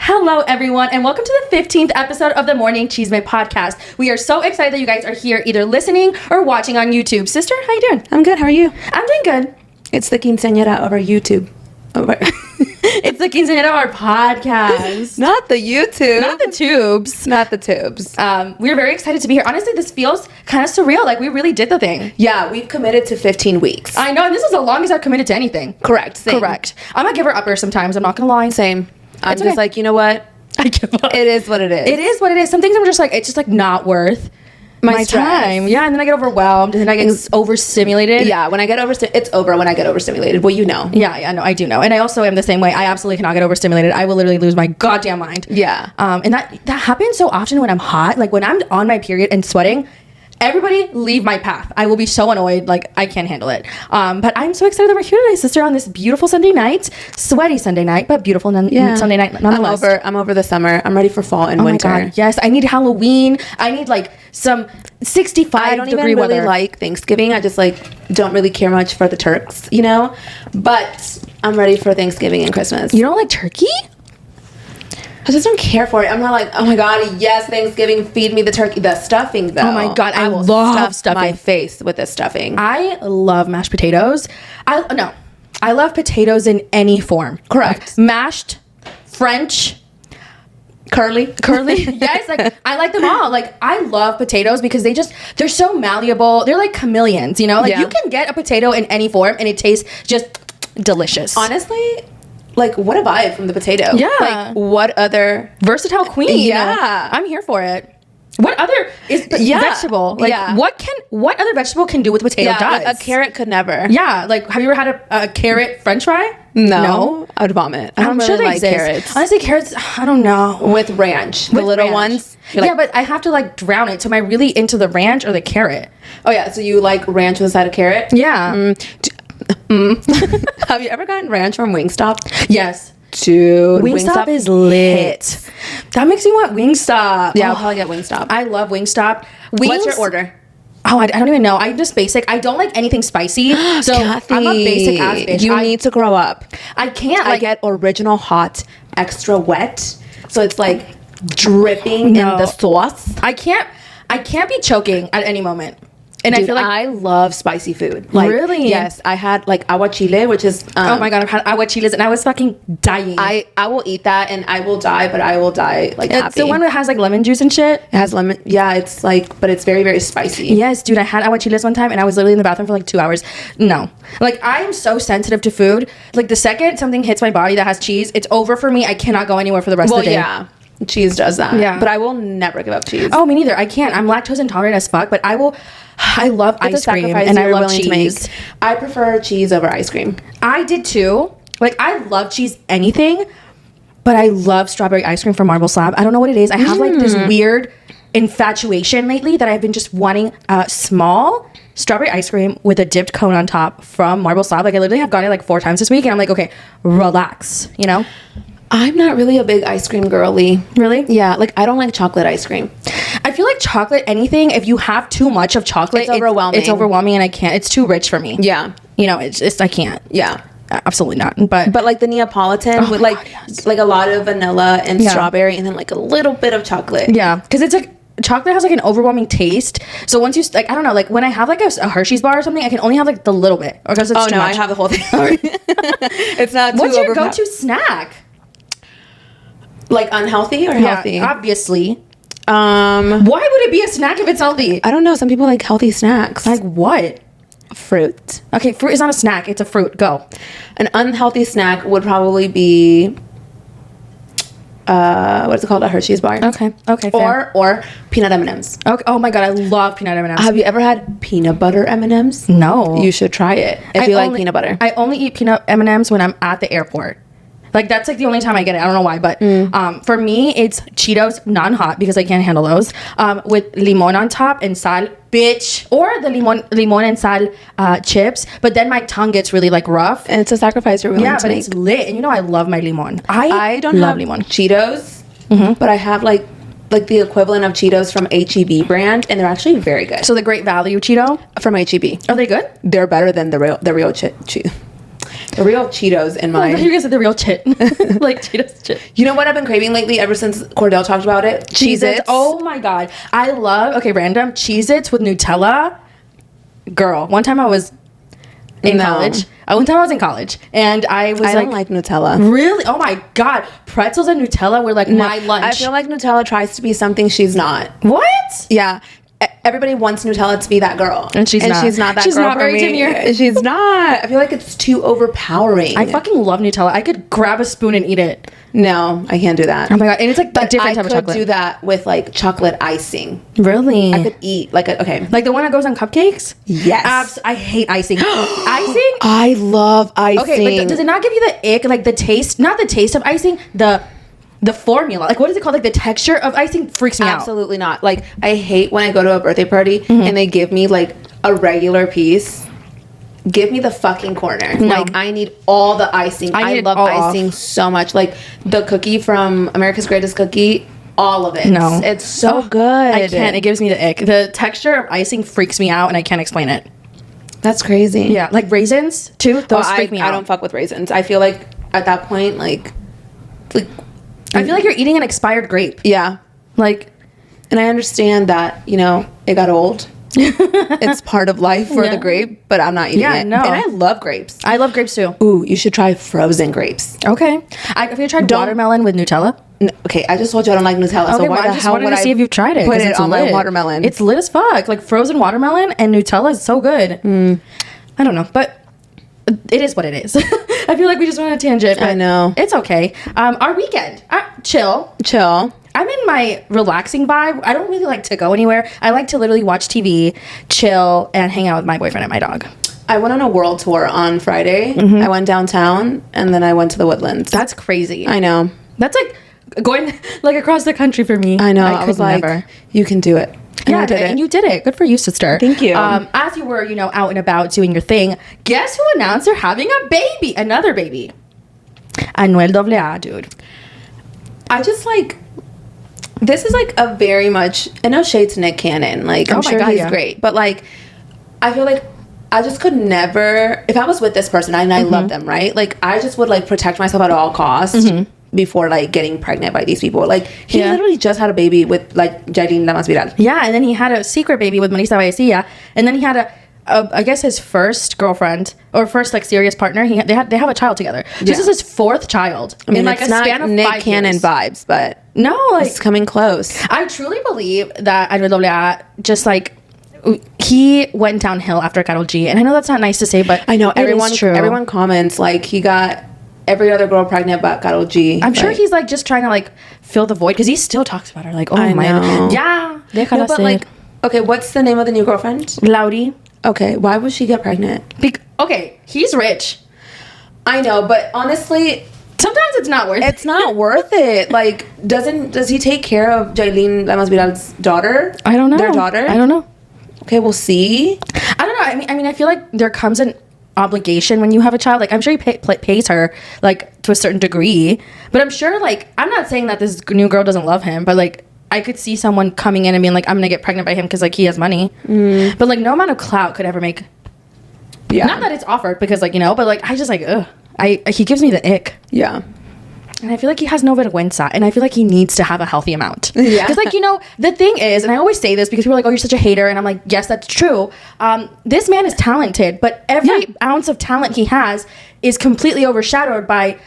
Hello, everyone, and welcome to the 15th episode of the Morning Chisme podcast. We are so excited that you guys are here, either listening or watching on YouTube. Sister, how you doing? I'm good. How are you? I'm doing good. It's the Quinceañera over YouTube. It's the Quinceañera of our podcast. Not the YouTube. Not the tubes. Not the tubes. We're very excited to be here. Honestly, this feels kind of surreal. Like, we really did the thing. Yeah, we've committed to 15 weeks. I know, and this is the longest I've committed to anything. Correct. Same. Correct. I'm a giver upper sometimes. I'm not going to lie. Same. I'm It's just okay. like, you know what? I give up. It is what it is. It is what it is. Some things I'm just like, it's just like not worth my stress. time. Yeah, and then I get overwhelmed, and then I get overstimulated. Yeah, when I get it's over when I get overstimulated. Well, you know. Yeah, no, I do know. And I also am the same way. I absolutely cannot get overstimulated. I will literally lose my goddamn mind. Yeah. And that happens so often when I'm hot. Like, when I'm on my period and sweating, everybody leave my path. I will be so annoyed. Like, I can't handle it. But I'm so excited that we're here today, sister, on this beautiful Sunday night. Sweaty Sunday night, but beautiful Sunday night nonetheless. I'm over the summer. I'm ready for fall and winter. Oh my God, yes. I need Halloween. I need, like, some 65 I don't even degree really weather. like Thanksgiving. I just, like, don't really care much for the Turks, you know? But I'm ready for Thanksgiving and Christmas. You don't like turkey? I just don't care for it. I'm not like, oh my God, yes, Thanksgiving, feed me the turkey. The stuffing, though. Oh my God, I will love stuff my stuffing. face with this stuffing. I love mashed potatoes. I love potatoes in any form. Correct. Mashed, French, Curly. Yes, like, I like them all. Like, I love potatoes because they're so malleable. They're like chameleons, you know? Like, Yeah. you can get a potato in any form and it tastes just delicious. Honestly, like, what a vibe from the potato. Yeah. Like, what other... Versatile queen. you know? Yeah. I'm here for it. What other vegetable? Like, Yeah. what other vegetable can do what potato Yeah, does? like a carrot could never. Yeah, like, have you ever had a carrot French fry? No. I would vomit. I don't I'm really sure they like exist. carrots. Honestly, carrots, I don't know. With ranch. The With little ranch. ones. You're like, Yeah, but I have to, like, drown it. So am I really into the ranch or the carrot? oh yeah, so you like ranch with a side of carrot? Yeah. Have you ever gotten ranch from Wingstop? Yes. Dude, Wingstop is lit. That makes me want Wingstop. Yeah, I'll Oh, probably get Wingstop. I love Wingstop. What's your order? Oh, I don't even know. I'm just basic. I don't like anything spicy. So Kathy, I'm a basic ass bitch. You need to grow up. I can't. I Like, get original hot, extra wet. So it's like dripping No. in the sauce. I can't be choking at any moment. And Dude, I feel like I love spicy food. Like, Really? Yes, I had like aguachile, which is oh my God, I've had aguachiles and I was fucking dying. I will eat that and I will die, but I will die like It's happy. the one that has like lemon juice and shit. It has lemon. Yeah, it's like, but it's very, very spicy. Yes, dude, I had aguachiles one time and I was literally in the bathroom for like 2 hours. No. Like, I am so sensitive to food. Like, the second something hits my body that has cheese, it's over for me. I cannot go anywhere for the rest Well, of the day. yeah, cheese does that. Yeah. But I will never give up cheese. Oh, me neither. I can't. I'm lactose intolerant as fuck, but I love It's a ice cream sacrifice and I you're love willing to cheese. make. I prefer cheese over ice cream. I did too. Like, I love cheese anything, but I love strawberry ice cream from Marble Slab. I don't know what it is. I have like this weird infatuation lately that I've been just wanting small strawberry ice cream with a dipped cone on top from Marble Slab. Like, I literally have gotten it like 4 times this week and I'm like, okay, relax, you know? I'm not really a big ice cream girly. Really? Yeah, like I don't like chocolate ice cream. I feel like chocolate, anything, if you have too much of chocolate, It's overwhelming. It's overwhelming and I can't. It's too rich for me. Yeah. You know, it's just, I can't. Yeah. Absolutely not. But But like the Neapolitan with my like God, yes. like a lot of vanilla and Yeah. strawberry and then like a little bit of chocolate. yeah, because it's like, chocolate has like an overwhelming taste. So once you, like, I don't know, like when I have like a Hershey's bar or something, I can only have like the little bit. Or because it's Oh too no, much. I have the whole thing. It's not too What's your overpower- go-to snack? Like unhealthy or healthy? Yeah, obviously. Why Why would it be a snack if it's healthy? I don't know. Some people like healthy snacks. Like what? fruit. Okay, fruit is not a snack. It's a fruit. Go. An unhealthy snack would probably be what's it called? A Hershey's bar. Okay. Okay. Fair. Or peanut M&Ms. Okay. Oh my God, I love peanut M&Ms. Have you ever had peanut butter M&Ms? No. You should try it if you like peanut butter. I only eat peanut M&Ms when I'm at the airport. Like, that's like the only time I get it. I don't know why, but for me, it's Cheetos non-hot because I can't handle those. With limon on top and sal, bitch, or the limon and sal chips. But then my tongue gets really like rough. And it's a sacrifice you're willing Yeah, to but make. it's lit, and you know I love my limon. I don't love have limon. Cheetos, but I have like the equivalent of Cheetos from HEB brand, and they're actually very good. So the Great Value Cheeto, From HEB, are they good? they're better than the real The real Cheetos in I thought my... you guys said the real chit. Like Cheetos chit. You know what I've been craving lately ever since Cordell talked about it? Cheez-Its. Oh my God. I love, okay, random, Cheez-Its with Nutella. Girl, one time I was in college. One time I was in college and I don't like Nutella. Really? Oh my God. Pretzels and Nutella were like my lunch. I feel like Nutella tries to be something she's not. What? Yeah. Everybody wants Nutella to be that girl. And she's not. She's not that She's girl not for very me. demure. She's not. I feel like it's too overpowering. I fucking love Nutella. I could grab a spoon and eat it. No, I can't do that. Oh my God. And it's like a different type of chocolate. I could do that with like chocolate icing. Really? I could eat like like the one that goes on cupcakes? Yes. I hate icing. Icing? I love icing. Okay, but does it not give you the ick? Like the taste, not the taste of icing, the formula, like what is it called? Like the texture of icing freaks me out. Absolutely not. Like I hate when I go to a birthday party and they give me like a regular piece. Give me the fucking corner. No. Like I need all the icing. I love icing so much. Like the cookie from America's Greatest Cookie, all of it. No, it's so good. I can't. It gives me the ick. The texture of icing freaks me out, and I can't explain it. That's crazy. Yeah, like raisins too. Those freak me out. I don't fuck with raisins. I feel like at that point, like. I feel like you're eating an expired grape. Yeah. Like, and I understand that, you know, it got old. It's part of life for the grape, but I'm not eating it. No. And I love grapes. I love grapes too. Ooh, you should try frozen grapes. Okay. Have you tried watermelon with Nutella? No, okay, I just told you I don't like Nutella. Okay, so why I the just hell wanted would to see if you've tried it. Put it it's on lit. my watermelon. It's lit as fuck. Like frozen watermelon and Nutella is so good. I don't know, but it is what it is. I feel like we just went on a tangent. But I know. It's okay. Our weekend, chill. I'm in my relaxing vibe. I don't really like to go anywhere. I like to literally watch TV, chill, and hang out with my boyfriend and my dog. I went on a world tour on Friday. I went downtown, and then I went to the Woodlands. That's crazy. I know. That's like going like across the country for me. I know. I was like, never. You can do it. And yeah, I did it. And you did it. Good for you, sister. Thank you. As you were, out and about doing your thing, guess who announced they're having a baby? Another baby. Anuel AA, dude. I just like... This is like a very much... And no shade to Nick Cannon. Like, I'm sure he's great. But like, I feel like I just could never... If I was with this person, and I love them, right? Like, I just would like protect myself at all costs. Before like getting pregnant by these people. Like he literally just had a baby with like Jailin Lamasviral. Yeah, and then he had a secret baby with Marisa Vallecilla, and then he had I guess his first girlfriend or first like serious partner. They have a child together. This is his fourth child. I mean, in like it's a not span of Nick 5 Cannon years. vibes, but no, like it's coming close. I truly believe that Anuel AA just like he went downhill after Karol G, and I know that's not nice to say, but I know true. Everyone comments like he got every other girl pregnant but Karol G. I'm sure he's like just trying to like fill the void because he still talks about her like, oh I my know. yeah. No, but like, okay, what's the name of the new girlfriend? Laurie. Okay, why would she get pregnant? Okay, he's rich. I know, but honestly, sometimes it's not worth it. It's not worth it. Like, does he take care of Jailin Lamasviral's daughter? I don't know. Their daughter? I don't know. Okay, we'll see. I don't know. I mean, I feel like there comes an obligation when you have a child. Like, I'm sure he pays her like to a certain degree, but I'm sure like I'm not saying that this new girl doesn't love him, but like I could see someone coming in and being like, I'm gonna get pregnant by him because like he has money. But like no amount of clout could ever make. Yeah. Not that it's offered because like but like I just like he gives me the ick. Yeah. And I feel like he has no vergüenza, and I feel like he needs to have a healthy amount. Yeah. Because, like, the thing is, and I always say this because people are like, oh, you're such a hater, and I'm like, yes, that's true. This man is talented, but every ounce of talent he has is completely overshadowed by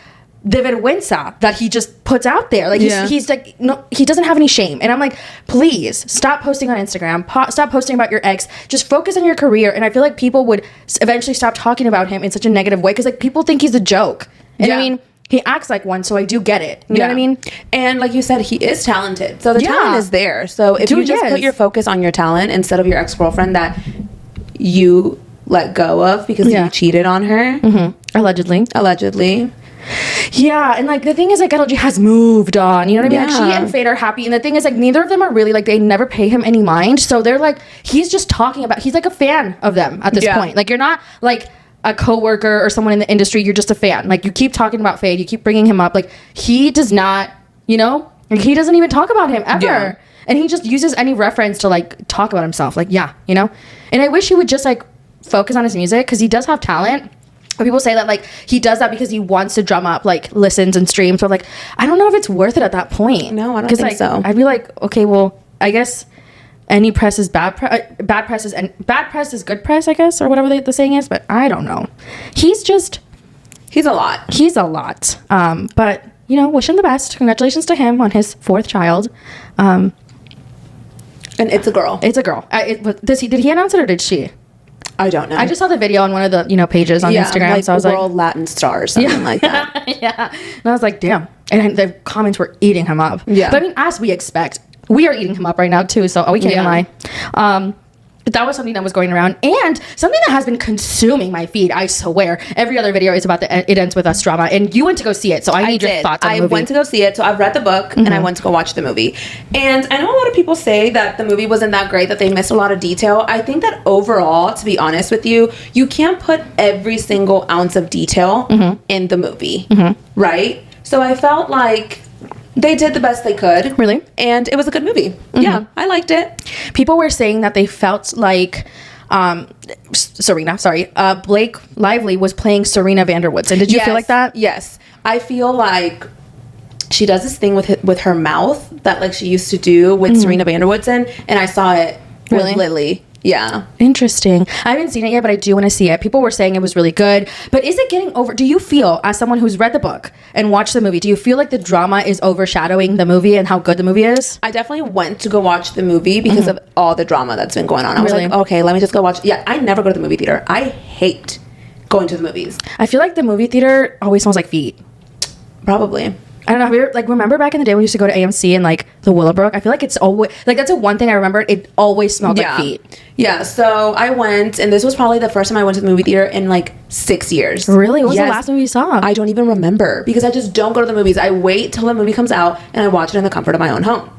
the vergüenza that he just puts out there. Like, he's like, no, he doesn't have any shame. And I'm like, please, stop posting on Instagram. Stop posting about your ex. Just focus on your career. And I feel like people would eventually stop talking about him in such a negative way because, like, people think he's a joke. And I mean... He acts like one, so I do get it. You know what I mean? And like you said, he is talented. So the talent is there. So if you just put your focus on your talent instead of your ex-girlfriend that you let go of because you cheated on her. Allegedly. Yeah, and like the thing is like Karol G has moved on. You know what I mean? Like she and Fade are happy. And the thing is like neither of them are really like they never pay him any mind. So they're like he's just talking about he's like a fan of them at this point. Like you're not like a coworker or someone in the industry, you're just a fan. Like you keep talking about Fade, you keep bringing him up. Like he does not, he doesn't even talk about him ever. Yeah. And he just uses any reference to like talk about himself. Like, And I wish he would just like focus on his music because he does have talent. But people say that like he does that because he wants to drum up like listens and streams. But like I don't know if it's worth it at that point. No, I don't think like, so. I'd be like, okay, well, I guess any press is bad press. Bad press is good press, I guess, or whatever the saying is. But I don't know. He's a lot. He's a lot. But you know, wish him the best. Congratulations to him on his 4th child. And it's a girl. It's a girl. Did he announce it or did she? I don't know. I just saw the video on one of the pages on Instagram. Like so I was World Latin Star or something like that. Yeah. And I was like, damn. And the comments were eating him up. Yeah. But I mean, as we expect, we are eating him up right now too. So we can't even lie. That was something that was going around and something that has been consuming my feed. I swear, every other video is about It Ends With Us drama, and you went to go see it, so I need your thoughts on the movie. I went to go see it, so I've read the book and I went to go watch the movie. And I know a lot of people say that the movie wasn't that great, that they missed a lot of detail. I think that overall, to be honest with you, you can't put every single ounce of detail in the movie, right? So I felt like they did the best they could. Really? And it was a good movie. Yeah, I liked it. People were saying that they felt like Blake Lively was playing Serena Vanderwoodson. Did you feel like that? Yes. I feel like she does this thing with her mouth that like she used to do with Serena Vanderwoodson, and I saw it with Lily. Yeah. Interesting. I haven't seen it yet, but I do want to see it. People were saying it was really good. But is it getting over? Do you feel, as someone who's read the book and watched the movie, do you feel like the drama is overshadowing the movie and how good the movie is? I definitely went to go watch the movie because of all the drama that's been going on. I was like, okay, let me just go watch. Yeah, I never go to the movie theater. I hate going to the movies. I feel like the movie theater always smells like feet. Probably. I don't know. Have you ever, like, remember back in the day when we used to go to AMC and like the Willowbrook? I feel like it's always like that's the one thing I remember. It always smelled like feet. Yeah. So I went, and this was probably the first time I went to the movie theater in like 6 years. Really? What was the last movie you saw? I don't even remember because I just don't go to the movies. I wait till the movie comes out and I watch it in the comfort of my own home.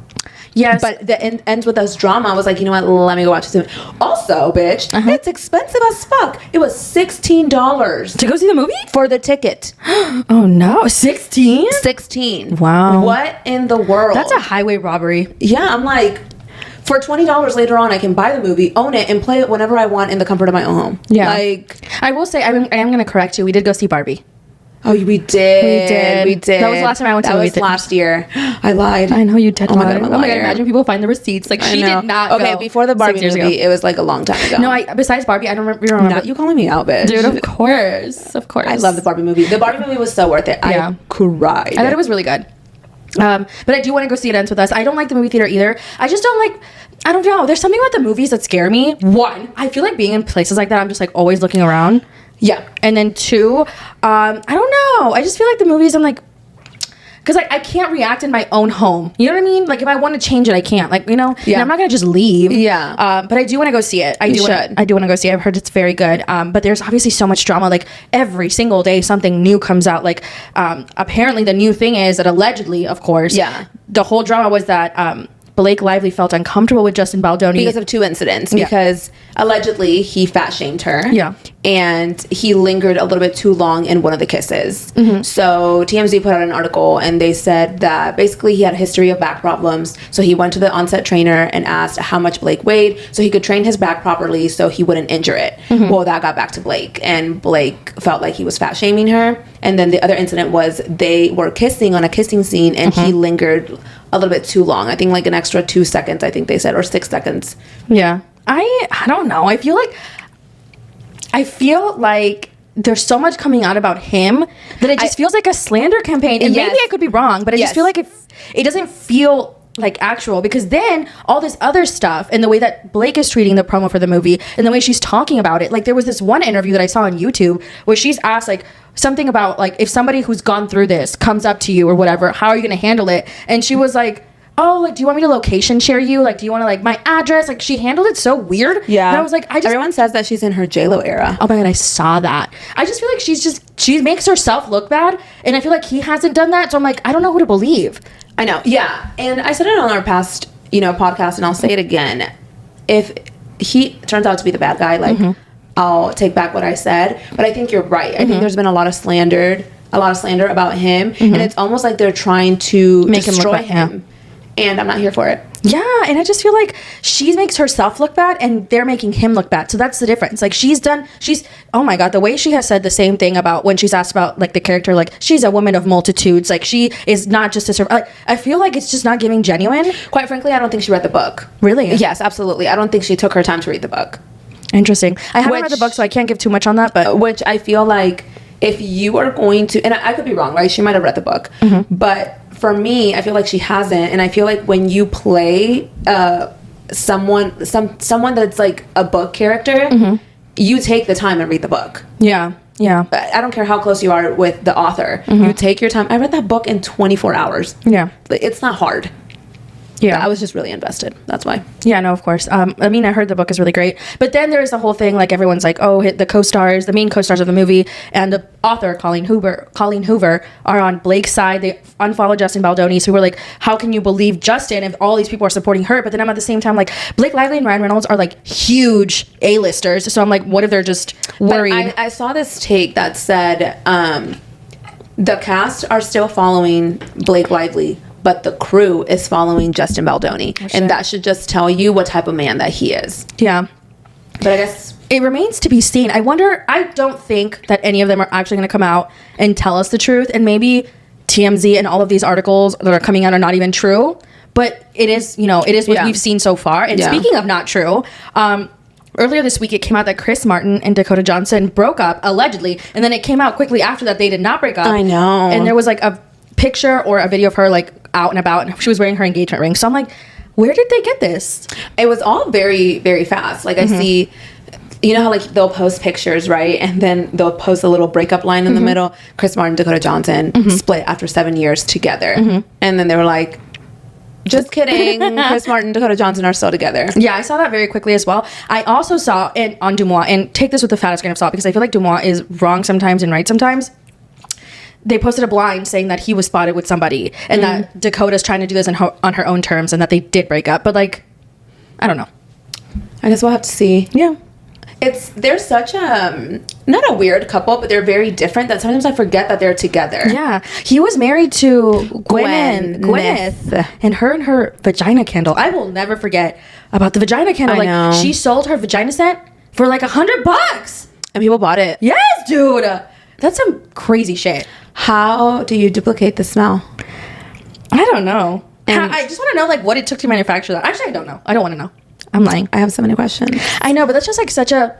Yes. But the Ends With Us drama, I was like, you know what? Let me go watch this. Also, bitch, it's expensive as fuck. It was $16 to go see the movie for the ticket. Oh no, 16? 16. Wow. What in the world? That's a highway robbery. Yeah, I'm like, for $20 later on, I can buy the movie, own it, and play it whenever I want in the comfort of my own home. Yeah. Like, I will say, I am going to correct you. We did go see Barbie. Oh, we did. We did. That was the last time I went to the movie. That was last year. I lied. I know you did. Oh my God, imagine people find the receipts. Like, she did not Okay, before the Barbie movie, it was like a long time ago. No, besides Barbie, I don't remember. Not you calling me out, bitch. Dude, of course. I love the Barbie movie. The Barbie movie was so worth it. Yeah. I cried. I thought it was really good. But I do want to go see It Ends With Us. I don't like the movie theater either. I just don't like, I don't know. There's something about the movies that scare me. One, I feel like being in places like that, I'm just like always looking around. Yeah. And then two, I don't know. I just feel like the movies, I'm like, because like I can't react in my own home. You know what I mean? Like if I want to change it, I can't. Like, you know, I'm not gonna just leave. Yeah. But I do want to go see it. I do want to go see it. I've heard it's very good. But there's obviously so much drama. Like every single day, something new comes out. Like apparently the new thing is that allegedly, of course, the whole drama was that Blake Lively felt uncomfortable with Justin Baldoni because of two incidents. Because allegedly he fat shamed her. Yeah. And he lingered a little bit too long in one of the kisses. Mm-hmm. So TMZ put out an article and they said that basically he had a history of back problems. So he went to the on-set trainer and asked how much Blake weighed so he could train his back properly so he wouldn't injure it. Mm-hmm. Well, that got back to Blake, and Blake felt like he was fat shaming her. And then the other incident was they were kissing on a kissing scene and he lingered a little bit too long. I think like an extra 2 seconds, I think they said, or 6 seconds. Yeah. I don't know. I feel like there's so much coming out about him that it just feels like a slander campaign. And maybe I could be wrong, but I just feel like it doesn't feel like actual, because then all this other stuff and the way that Blake is treating the promo for the movie and the way she's talking about it. Like there was this one interview that I saw on YouTube where she's asked like something about like if somebody who's gone through this comes up to you or whatever, how are you going to handle it? And she was like, oh, like, do you want me to location share you? Like, do you want to, like, my address? Like, she handled it so weird. Yeah. And I was like, everyone says that she's in her J-Lo era. Oh my God, I saw that. I just feel like she makes herself look bad. And I feel like he hasn't done that. So I'm like, I don't know who to believe. I know. Yeah. And I said it on our past, podcast, and I'll say it again. If he turns out to be the bad guy, like, I'll take back what I said. But I think you're right. I think there's been a lot of slander about him. And it's almost like they're trying to destroy him. And I'm not here for it. Yeah, and I just feel like she makes herself look bad and they're making him look bad. So that's the difference. Like she's oh my God, the way she has said the same thing about when she's asked about like the character, like she's a woman of multitudes. Like she is not just a like, I feel like it's just not giving genuine. Quite frankly, I don't think she read the book. Really? Yes, absolutely. I don't think she took her time to read the book. Interesting. I haven't read the book, so I can't give too much on that, but which I feel like if you are going to, and I could be wrong, right? She might have read the book, but for me, I feel like she hasn't, and I feel like when you play someone that's like a book character, you take the time and read the book. Yeah. I don't care how close you are with the author. You take your time. I read that book in 24 hours. Yeah. It's not hard. Yeah, I was just really invested. That's why. Yeah, no, of course. I mean, I heard the book is really great. But then there's the whole thing, like everyone's like, oh, the co-stars, the main co-stars of the movie, and the author, Colleen Hoover, are on Blake's side. They unfollowed Justin Baldoni. So we're like, how can you believe Justin if all these people are supporting her? But then I'm at the same time like, Blake Lively and Ryan Reynolds are like huge A-listers. So I'm like, what if they're just worried? I saw this take that said the cast are still following Blake Lively, but the crew is following Justin Baldoni. And that should just tell you what type of man that he is. Yeah. But I guess it remains to be seen. I don't think that any of them are actually going to come out and tell us the truth. And maybe TMZ and all of these articles that are coming out are not even true. But it is what we've seen so far. And speaking of not true, earlier this week, it came out that Chris Martin and Dakota Johnson broke up, allegedly. And then it came out quickly after that they did not break up. I know. And there was like a picture or a video of her like out and about, and she was wearing her engagement ring. So I'm like, where did they get this? It was all very, very fast. Like I see, you know how like they'll post pictures, right? And then they'll post a little breakup line in the middle. Chris Martin, Dakota Johnson split after 7 years together. And then they were like, just kidding. Chris Martin, Dakota Johnson are still together. Yeah, I saw that very quickly as well. I also saw it on Deuxmoi, and take this with the fattest grain of salt because I feel like Deuxmoi is wrong sometimes and right sometimes. They posted a blind saying that he was spotted with somebody and that Dakota's trying to do this on her own terms and that they did break up. But like, I don't know. I guess we'll have to see. Yeah. They're such a, not a weird couple, but they're very different that sometimes I forget that they're together. Yeah. He was married to Gwyneth. And her vagina candle. I will never forget about the vagina candle. I know. She sold her vagina scent for like $100. And people bought it. Yes, dude. That's some crazy shit. How do you duplicate the smell? I don't know. I just want to know like what it took to manufacture that. Actually, I don't know. I don't want to know. I'm lying. I have so many questions. I know, but that's just like such a,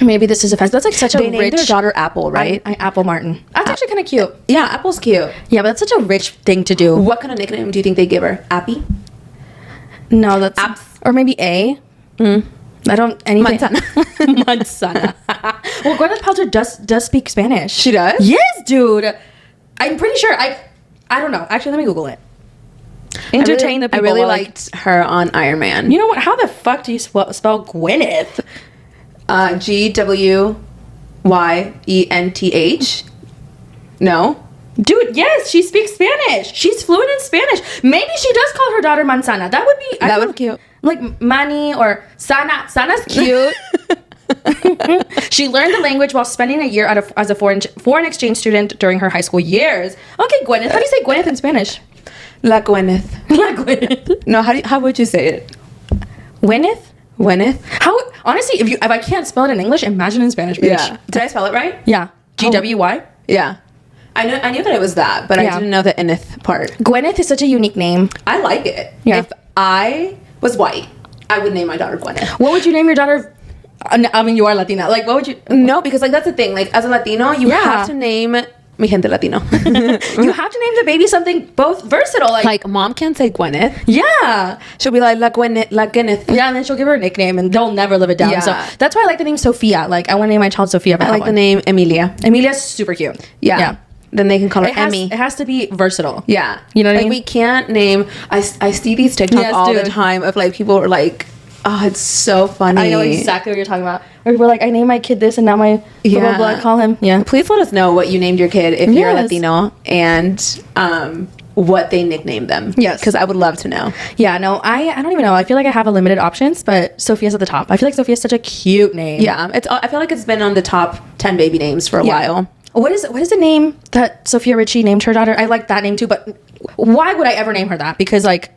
maybe this is offensive. That's like such a they named rich. their daughter Apple, right? Apple Martin. That's actually kind of cute. Yeah, Apple's cute. Yeah, but that's such a rich thing to do. What kind of nickname do you think they give her? Appy? No, that's Apps. Or maybe A. I don't anything. Manzana. Well, Gwyneth Paltrow does speak Spanish. She does? Yes, dude. I'm pretty sure. I don't know. Actually, let me Google it. Entertain the people. I really liked her on Iron Man. You know what? How the fuck do you spell Gwyneth? Gwyenth. No? Dude, yes, she speaks Spanish. She's fluent in Spanish. Maybe she does call her daughter Manzana. That would be... That would be cute. Like Manny or Sana. Sana's cute. She learned the language while spending a year as a foreign exchange student during her high school years. Okay, Gwyneth. How do you say Gwyneth in Spanish? La Gwyneth. La Gwyneth. No, how would you say it? Gwyneth? Gwyneth? How... Honestly, if I can't spell it in English, imagine in Spanish, bitch. Yeah. Did I spell it right? Yeah. G-W-Y? Yeah. I knew that it was that, but I didn't know the Enith part. Gwyneth is such a unique name. I like it. Yeah. If I was white, I would name my daughter Gwyneth. What would you name your daughter? I mean, you are Latina. Like, what would you... No, because like that's the thing. Like as a Latino, you have to name mi gente Latino. You have to name the baby something both versatile. Like mom can't say Gwyneth. Yeah. She'll be like La Gwyneth. Yeah, and then she'll give her a nickname and they'll never live it down. Yeah. So that's why I like the name Sophia. Like I want to name my child Sophia. I like the name Emilia. Emilia's super cute. Yeah. Then they can call her Emmy. It has to be versatile. Yeah. You know what I mean? We can't name... I see these TikToks all the time of like people are like, oh, it's so funny. I know exactly what you're talking about. Or we're like, I named my kid this and now my blah, blah, blah, call him. Yeah. Please let us know what you named your kid if you're Latino and what they nicknamed them. Yes. Because I would love to know. Yeah, no, I don't even know. I feel like I have a limited options, but Sophia's at the top. I feel like Sophia's such a cute name. Yeah. I feel like it's been on the top 10 baby names for a while. What is the name that Sophia Richie named her daughter? I like that name too, but why would I ever name her that? Because like,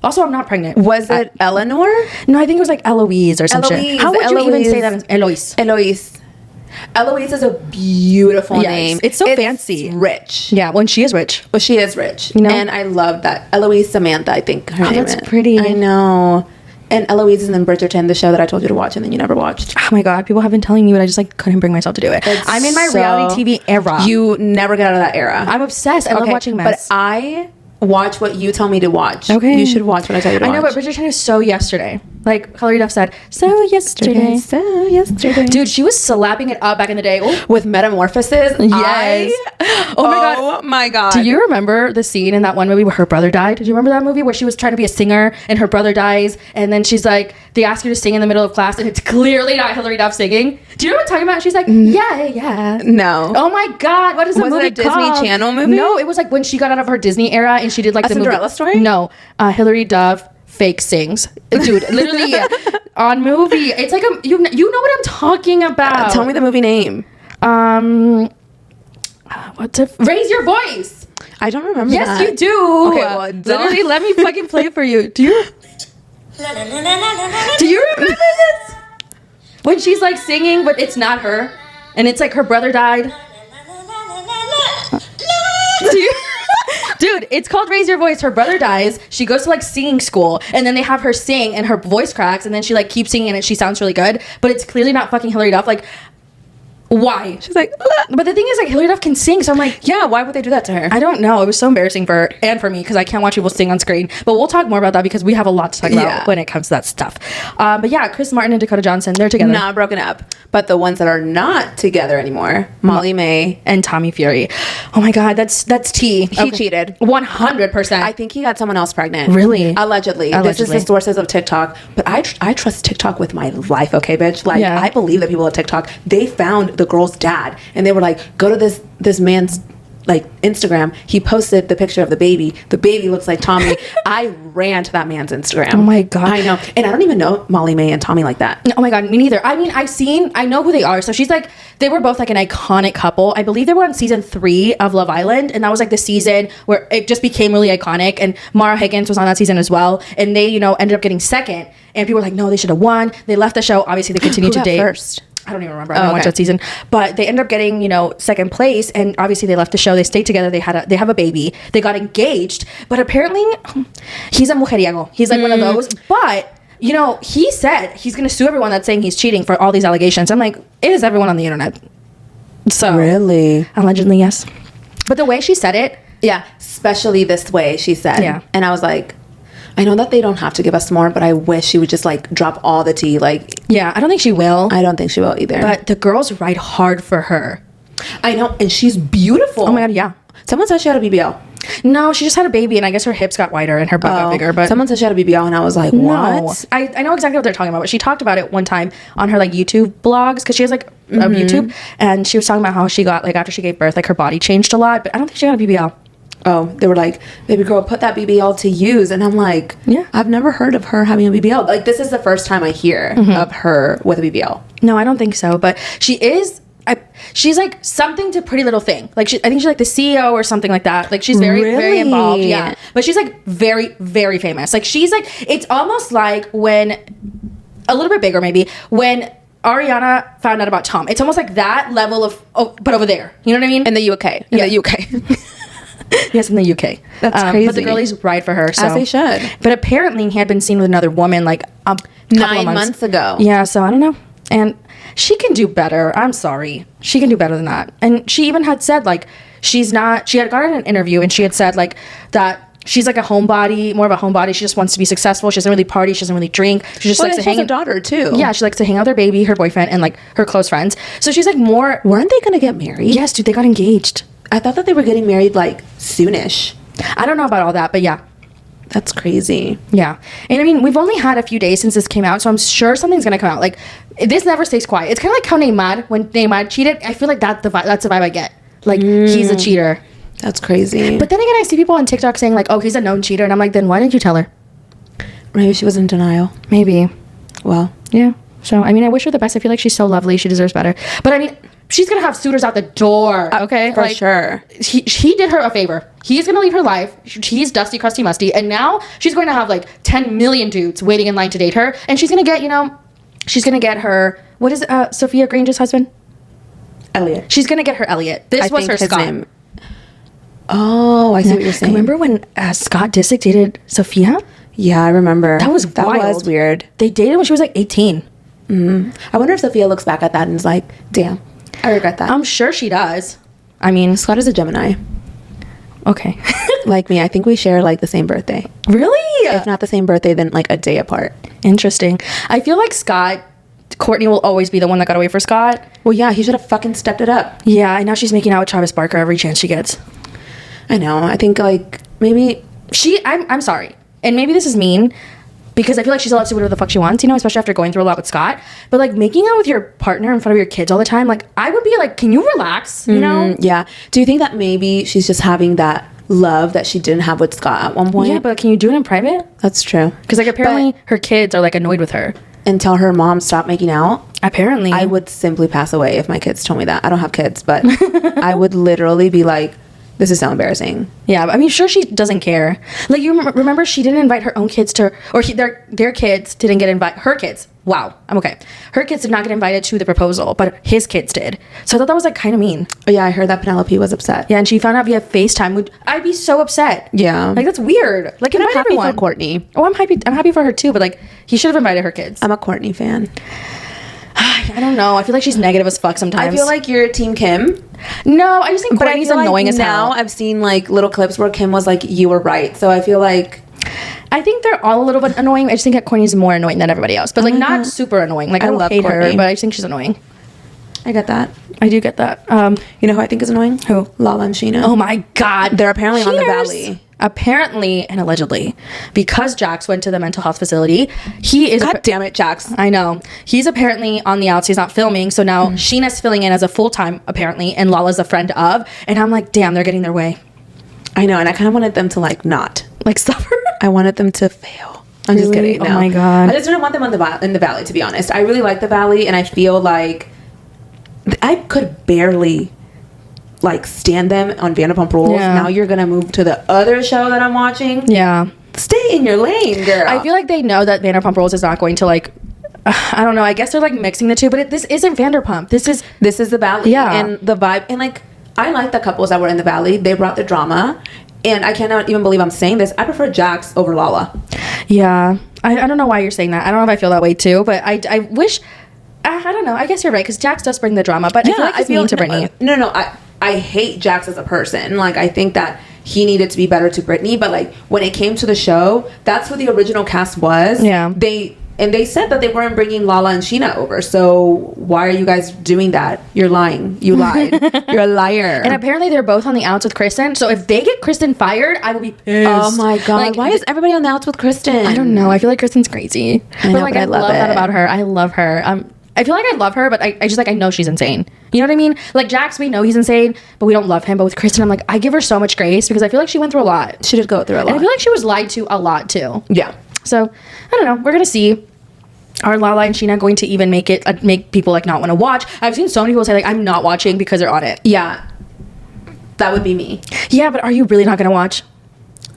Also, I'm not pregnant. Was it Eleanor? No, I think it was like Eloise or some shit. How would you even say that? Eloise. Eloise is a beautiful name. It's so fancy. Rich. Yeah, when she is rich. Well, she is rich. You know? And I love that. Eloise Samantha, I think her name is. That's pretty. I know. And Eloise is in Bridgerton, the show that I told you to watch and then you never watched. Oh my God, people have been telling me, but I just like couldn't bring myself to do it. I'm in my reality TV era. You never get out of that era. I'm obsessed. I love watching mess. But I watch what you tell me to watch. Okay. You should watch what I tell you to watch. I know, but Bridgerton is so yesterday. Like Hilary Duff said, so yesterday. Dude, she was slapping it up back in the day. Ooh. With Metamorphosis. Yes. Oh my God. Do you remember the scene in that one movie where her brother died? Did you remember that movie where she was trying to be a singer and her brother dies and then she's like, they ask her to sing in the middle of class and it's clearly not Hilary Duff singing? Do you know what I'm talking about? She's like, yeah. No. Oh my God, what is the movie it a Disney Channel movie? No, it was like when she got out of her Disney era and she did like a Cinderella story? No, Hilary Duff fake sings, dude. Literally on movie. It's like you know what I'm talking about. Tell me the movie name. Raise Your Voice. I don't remember. Yes, that. you do. Okay, well, literally, let me fucking play it for you. Do you remember this? When she's like singing, but it's not her, and it's like her brother died. Dude, it's called Raise Your Voice. Her brother dies. She goes to like singing school and then they have her sing and her voice cracks and then she like keeps singing and she sounds really good, but it's clearly not fucking Hilary Duff. Like, why? She's like, ugh. But the thing is, like, Hilary Duff can sing, so I'm like, yeah, why would they do that to her? I don't know. It was so embarrassing for her and for me because I can't watch people sing on screen. But we'll talk more about that because we have a lot to talk about when it comes to that stuff. But yeah, Chris Martin and Dakota Johnson, they're together. Not broken up. But the ones that are not together anymore, Molly May and Tommy Fury. Oh my God, that's tea. He cheated. 100%. I think he got someone else pregnant. Really? Allegedly. This is the sources of TikTok. But I trust TikTok with my life, okay, bitch? Like, I believe that people at TikTok, they found the girl's dad. And they were like, go to this man's like Instagram. He posted the picture of the baby. The baby looks like Tommy. I ran to that man's Instagram. Oh my God. I know. And I don't even know Molly May and Tommy like that. Oh my God, me neither. I mean, I know who they are. So she's like, they were both like an iconic couple. I believe they were on season 3 of Love Island. And that was like the season where it just became really iconic. And Mara Higgins was on that season as well. And they, ended up getting second. And people were like, no, they should have won. They left the show. Obviously, they continued to date. First? I don't even remember. I didn't watch that season. But they ended up getting, second place. And obviously they left the show. They stayed together. They have a baby. They got engaged. But apparently he's a mujeriego. He's like one of those. But, he said he's going to sue everyone that's saying he's cheating for all these allegations. I'm like, it is everyone on the internet. So really? Allegedly, yes. But the way she said it. Yeah. Especially this way she said. Yeah. And I was like, I know that they don't have to give us more, but I wish she would just like drop all the tea. Like, yeah, I don't think she will. I don't think she will either. But the girls ride hard for her. I know, and she's beautiful. Oh my God, yeah. Someone said she had a BBL. No, she just had a baby, and I guess her hips got wider and her butt got bigger. But someone said she had a BBL, and I was like, what? No. I know exactly what they're talking about. But she talked about it one time on her like YouTube blogs because she has like YouTube, and she was talking about how she got like after she gave birth, like her body changed a lot. But I don't think she got a BBL. Oh, they were like, baby girl, put that BBL to use. And I'm like, yeah, I've never heard of her having a BBL. Like, this is the first time I hear of her with a BBL. No, I don't think so. But she is, she's like something to Pretty Little Thing. Like, I think she's like the CEO or something like that. Like, she's very, very involved. Yeah. But she's like very, very famous. Like, she's like, it's almost like when, a little bit bigger maybe, when Ariana found out about Tom. It's almost like that level of, but over there. You know what I mean? In the UK. In the UK. Yes, in the UK. That's crazy. But the girlies ride for her. So. As they should. But apparently he had been seen with another woman like a couple 9 months ago. Yeah, so I don't know. And she can do better. I'm sorry. She can do better than that. And she even had said like she had gotten an interview and she had said like that she's like a homebody, more of a homebody. She just wants to be successful. She doesn't really party. She doesn't really drink. She just likes to hang. She has a daughter too. Yeah, she likes to hang out with her baby, her boyfriend, and like her close friends. So she's like more. Weren't they gonna get married? Yes, dude, they got engaged. I thought that they were getting married like soonish. I don't know about all that, but yeah. That's crazy. Yeah. And I mean, we've only had a few days since this came out, so I'm sure something's gonna come out. Like, this never stays quiet. It's kind of like how Neymar, when Neymar cheated, I feel like that's the vibe I get. Like, he's a cheater. That's crazy. But then again, I see people on TikTok saying like, oh, he's a known cheater. And I'm like, then why didn't you tell her? Maybe she was in denial. Maybe. Well. Yeah. So, I mean, I wish her the best. I feel like she's so lovely. She deserves better. But I mean, she's going to have suitors out the door. Okay. For sure. He did her a favor. He's going to leave her life. He's dusty, crusty, musty. And now she's going to have like 10 million dudes waiting in line to date her. And she's going to get, she's going to get her, what is Sophia Grange's husband? Elliot. She's going to get her Elliot. This was her Scott. Name. Oh, I see what you're saying. Remember when Scott Disick dated Sophia? Yeah, I remember. That was wild. That was weird. They dated when she was like 18. Mm-hmm. I wonder if Sophia looks back at that and is like, damn, I regret that. I'm sure she does. I mean, Scott is a Gemini. Okay. Like me, I think we share like the same birthday. Really? If not the same birthday, then like a day apart. Interesting. I feel like Courtney will always be the one that got away for Scott. Well, yeah, he should have fucking stepped it up. Yeah, and now she's making out with Travis Barker every chance she gets. I know. I think like maybe I'm sorry. And maybe this is mean because I feel like she's allowed to do whatever the fuck she wants, especially after going through a lot with Scott. But like making out with your partner in front of your kids all the time, like I would be like, can you relax? You know? Yeah. Do you think that maybe she's just having that love that she didn't have with Scott at one point? Yeah, but can you do it in private? That's true. Because like apparently her kids are like annoyed with her. Until her mom stopped making out. Apparently. I would simply pass away if my kids told me that. I don't have kids, but I would literally be like, this is so embarrassing. Yeah, I mean, sure, she doesn't care. Like, you remember she didn't invite her own kids to, or their kids didn't get invited. Her kids, wow, I'm okay. Her kids did not get invited to the proposal, but his kids did. So I thought that was like kind of mean. Oh yeah, I heard that Penelope was upset. Yeah, and she found out via FaceTime. I'd be so upset. Yeah, like that's weird. Like, invite I'm happy everyone. for Courtney. Oh, I'm happy for her too. But like, he should have invited her kids. I'm a Courtney fan. I don't know. I feel like she's negative as fuck sometimes. I feel like you're Team Kim. No, I just think Courtney's annoying as hell. Now I've seen like little clips where Kim was like, you were right. So I feel like I think they're all a little bit annoying. I just think that Courtney's more annoying than everybody else. But like not super annoying. Like I don't hate Courtney. Her, but I just think she's annoying. I get that. I do get that. You know who I think is annoying? Who? Lala and Sheena. Oh my god. They're apparently on the Valley. Apparently and allegedly, because Jax went to the mental health facility, he is. God damn it, Jax! I know he's apparently on the outs. He's not filming, so now Sheena's filling in as a full time apparently, and Lala's a friend of. And I'm like, damn, they're getting their way. I know, and I kind of wanted them to like not like suffer. I wanted them to fail. I'm just kidding. No. Oh my god! I just didn't want them in the Valley. To be honest, I really like the Valley, and I feel like I could barely like stand them on Vanderpump Rules. Yeah. Now you're gonna move to the other show that I'm watching. Yeah, stay in your lane, girl. I feel like they know that Vanderpump Rules is not going to like. I don't know. I guess they're like mixing the two, but this isn't Vanderpump. This is the Valley. Yeah, and the vibe, and like I like the couples that were in the Valley. They brought the drama, and I cannot even believe I'm saying this. I prefer Jax over Lala. Yeah, I don't know why you're saying that. I don't know if I feel that way too, but I wish. I don't know. I guess you're right because Jax does bring the drama, but yeah, I feel like he's mean to Brittany. No, I hate Jax as a person. Like, I think that he needed to be better to Brittany. But, like, when it came to the show, that's who the original cast was. Yeah. They said that they weren't bringing Lala and Sheena over. So why are you guys doing that? You're lying. You lied. You're a liar. And apparently they're both on the outs with Kristen. So if they get Kristen fired, I will be pissed. Oh, my God. Like, why is everybody on the outs with Kristen? I don't know. I feel like Kristen's crazy. I love that about her. I love her. I feel like I love her, but I just like I know she's insane. You know what I mean? Like Jax, we know he's insane, but we don't love him. But with Kristen, I'm like, I give her so much grace because I feel like she went through a lot. She did go through a lot. And I feel like she was lied to a lot too. Yeah. So I don't know. We're gonna see. Are Lala and Sheena going to even make people like not want to watch? I've seen so many people say like I'm not watching because they're on it. Yeah. That would be me. Yeah, but are you really not gonna watch?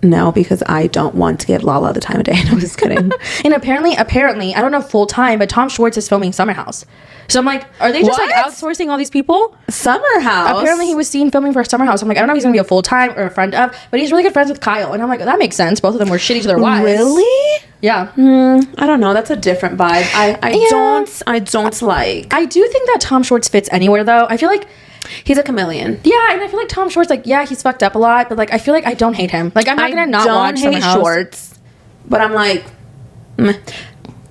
No, because I don't want to give Lala the time of day. No, I'm just kidding. And apparently, I don't know full time, but Tom Schwartz is filming Summer House. So I'm like, are they just like outsourcing all these people? Summer House? Apparently he was seen filming for Summer House. I'm like, I don't know if he's going to be a full time or a friend of, but he's really good friends with Kyle. And I'm like, that makes sense. Both of them were shitty to their wives. Really? Yeah. I don't know. That's a different vibe. I don't like. I do think that Tom Schwartz fits anywhere though. I feel like he's a chameleon. Yeah, and I feel like Tom Schwartz, like, yeah, he's fucked up a lot, but like, I feel like I don't hate him. Like, I'm not gonna not watch Summer House. Schwartz, but I'm like,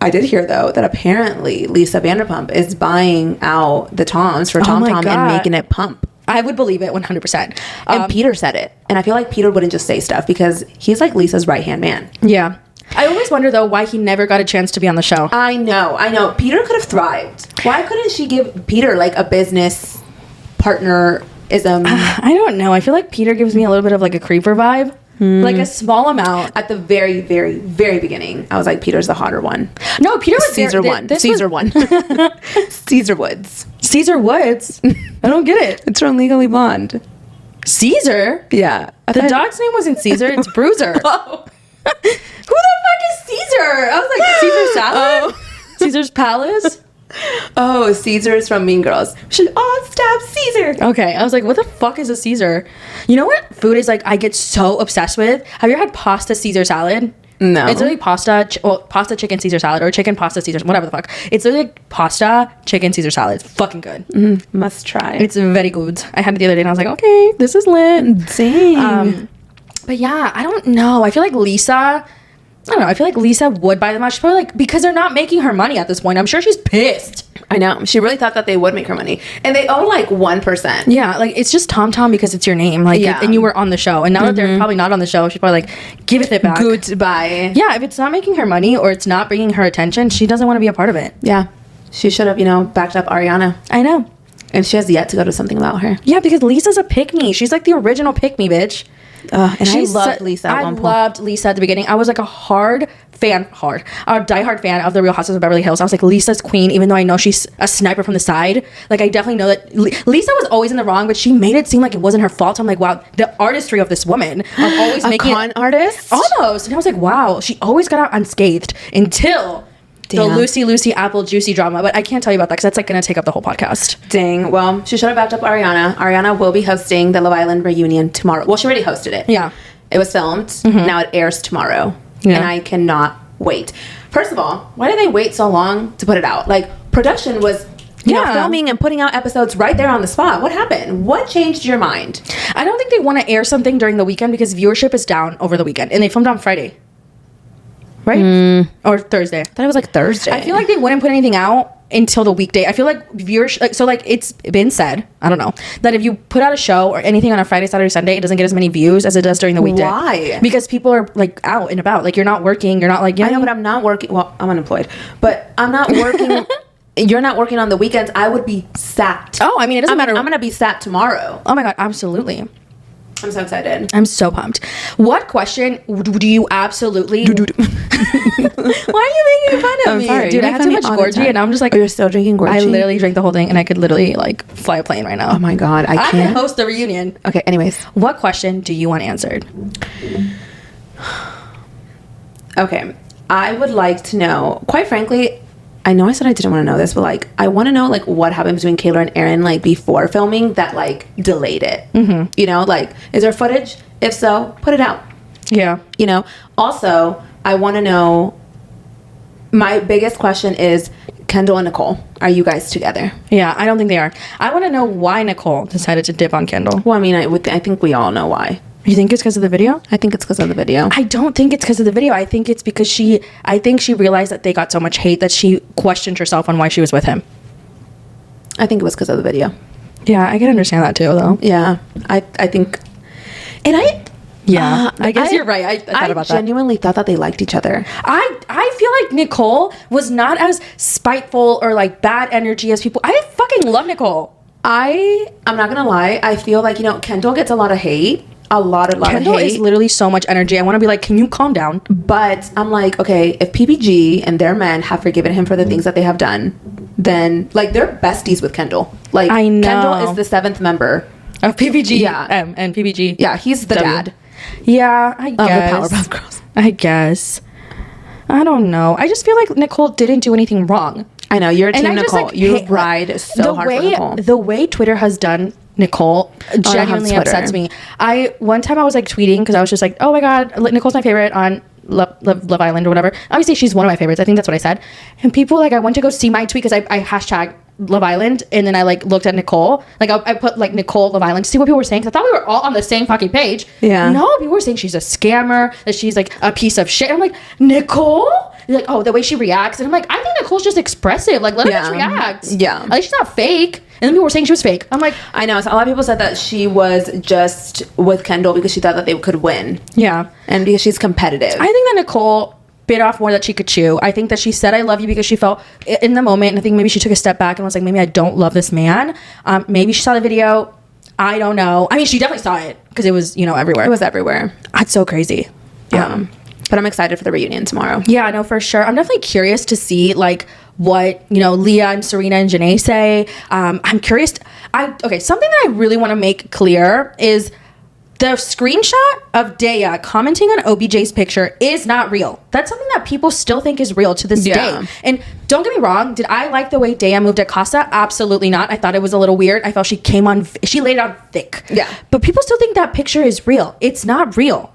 I did hear though that apparently Lisa Vanderpump is buying out the Toms for Tom and making it pump. I would believe it 100%. And Peter said it, and I feel like Peter wouldn't just say stuff because he's like Lisa's right hand man. Yeah. I always wonder though why he never got a chance to be on the show. I know. Peter could have thrived. Why couldn't she give Peter like a business partnerism? I don't know. I feel like Peter gives me a little bit of like a creeper vibe. Like a small amount. At the very, very, very beginning, I was like, Peter's the hotter one. No, Peter was Caesar one. Caesar one. Caesar Woods. Caesar Woods. I don't get it. It's from Legally Blonde. Caesar? Yeah. The dog's name wasn't Caesar. It's Bruiser. Oh. Who the fuck is Caesar? I was like, Caesar salad? Oh. Caesar's palace? Oh, Caesar's from Mean Girls. We should all stab Caesar. Okay, I was like, what the fuck is a Caesar? You know what food is like I get so obsessed with? Have you ever had pasta Caesar salad? No. It's literally pasta chicken Caesar salad or chicken pasta Caesar, whatever the fuck. It's literally like pasta chicken Caesar salad. It's fucking good. Must try. It's very good. I had it the other day and I was like, okay, this is lit. Dang. But yeah, I don't know. I feel like Lisa would buy them out. She's probably like, because they're not making her money at this point. I'm sure she's pissed. I know. She really thought that they would make her money. And they own like 1%. Yeah, like it's just Tom Tom because it's your name. Like, Yeah. and you were on the show. And now that they're probably not on the show, she's probably like, give it back. Goodbye. Yeah, if it's not making her money or it's not bringing her attention, she doesn't want to be a part of it. Yeah. She should have, backed up Ariana. I know. And she has yet to go to something about her. Yeah, because Lisa's a pick-me. She's like the original pick-me, bitch. And She's I loved Lisa at one point. I loved Lisa at the beginning. I was like a diehard fan of the Real Housewives of Beverly Hills. I was like, Lisa's queen, even though I know she's a sniper from the side. Like, I definitely know that Lisa was always in the wrong, but she made it seem like it wasn't her fault. I'm like, wow, the artistry of this woman of always making con artist? almost. And I was like, wow, she always got out unscathed until the Lucy Apple Juicy drama. But I can't tell you about that because that's like going to take up the whole podcast. Dang. Well, she should have backed up Ariana. Ariana will be hosting the Love Island reunion tomorrow. Well, she already hosted it. Yeah. It was filmed. Now it airs tomorrow. Yeah. And I cannot wait. First of all, why did they wait so long to put it out? Like, production was filming and putting out episodes right there on the spot. What happened? What changed your mind? I don't think they want to air something during the weekend because viewership is down over the weekend. And they filmed on Friday. Right? Or Thursday. I thought it was like Thursday. I feel like they wouldn't put anything out until the weekday. I feel like viewers, it's been said, I don't know, that if you put out a show or anything on a Friday, Saturday, Sunday, it doesn't get as many views as it does during the weekday. Why? Because people are like out and about. Like, you're not working. You're not like, I know, but I'm not working. Well, I'm unemployed, but I'm not working. You're not working on the weekends. I would be sat. Oh, I mean, it doesn't matter. I'm going to be sat tomorrow. Oh my God, absolutely. I'm so excited. I'm so pumped. What question do you absolutely... Why are you making fun of I'm me? sorry. Dude, I had too much Gorgie and I'm just like... Oh, you're still drinking Gorgie? I literally drank the whole thing and I could literally like fly a plane right now. Oh my God, I can can't. host the reunion. Okay, anyways. What question do you want answered? Okay, I would like to know, quite frankly, I know I said I didn't want to know this, but like, I want to know like what happened between Kayla and Aaron like before filming that like delayed it. Like, is there footage? If so, put it out. Yeah. Also, I want to know, my biggest question is, Kendall and Nicole, are you guys together? Yeah, I don't think they are. I want to know why Nicole decided to dip on Kendall. Well, I mean, I think we all know why. You think it's because of the video? I think it's because of the video. I don't think it's because of the video. I think it's because she realized that they got so much hate that she questioned herself on why she was with him. I think it was because of the video. Yeah, I can understand that too, though. Yeah, I think, and I guess you're right. I thought about that. I genuinely thought that they liked each other. I feel like Nicole was not as spiteful or like bad energy as people. I fucking love Nicole. I'm not gonna lie. I feel like Kendall gets a lot of hate. A lot of Kendall hate. is literally so much energy. I want to be like, can you calm down? But I'm like, okay, if PBG and their men have forgiven him for the things that they have done, then like they're besties with Kendall. Like, I know. Kendall is the 7th member of PBG. Yeah. And PBG. Yeah, he's the dad. Yeah, I guess. Of the Powerpuff Girls. I guess. I don't know. I just feel like Nicole didn't do anything wrong. I know, you're Team And I just, Nicole. like, You hate- ride so hard for Nicole. The way Twitter has done Nicole genuinely Twitter. upsets me. One time I was like tweeting because I was just like, oh my God, Nicole's my favorite on Love Island or whatever. Obviously, she's one of my favorites. I think that's what I said. And people like, I went to go see my tweet because I hashtag Love Island, and then I like looked at Nicole. Like I put like Nicole Love Island to see what people were saying. 'Cause I thought we were all on the same fucking page. Yeah. No, people were saying she's a scammer, that she's like a piece of shit. I'm like, Nicole? They're like, oh, the way she reacts. And I'm like, I think Nicole's just expressive. Like, let her just react. Yeah. Like, she's not fake. And then people were saying she was fake. I'm like, I know. So a lot of people said that she was just with Kendall because she thought that they could win. yeah. And because she's competitive. I think that Nicole bit off more that she could chew. I think that she said I love you because she felt in the moment, and I think maybe she took a step back and was like, maybe I don't love this man. Maybe she saw the video. I don't know. I mean, she definitely saw it because it was, everywhere. It was everywhere. That's so crazy. Yeah. But I'm excited for the reunion tomorrow. Yeah, I know for sure. I'm definitely curious to see like what Leah and Serena and Janae say. I'm curious. Something that I really want to make clear is the screenshot of Daya commenting on OBJ's picture is not real. That's something that people still think is real to this day. And don't get me wrong, did I like the way Daya moved at Casa? Absolutely not. I thought it was a little weird. I felt she laid it on thick. Yeah. But people still think that picture is real. It's not real.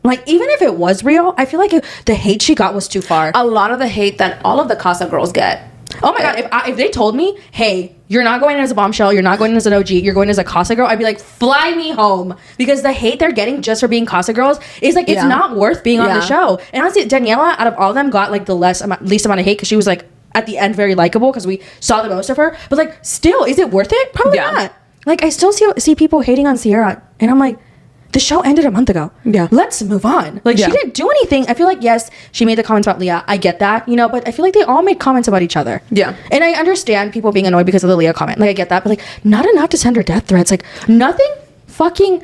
Like, even if it was real, I feel like the hate she got was too far. A lot of the hate that all of the Casa girls get. Oh my God, if they told me, hey, you're not going in as a bombshell, you're not going in as an OG, you're going as a Casa girl, I'd be like, fly me home. Because the hate they're getting just for being Casa girls is like, it's not worth being on the show. And honestly, Daniela, out of all of them, got like the least amount of hate because she was like, at the end, very likable because we saw the most of her. But like, still, is it worth it? Probably not. Like, I still see people hating on Sierra. And I'm like, the show ended a month ago. Yeah. Let's move on. Like, she didn't do anything. I feel like, yes, she made the comments about Leah. I get that, but I feel like they all made comments about each other. Yeah. And I understand people being annoyed because of the Leah comment. Like, I get that. But, like, not enough to send her death threats. Like, nothing fucking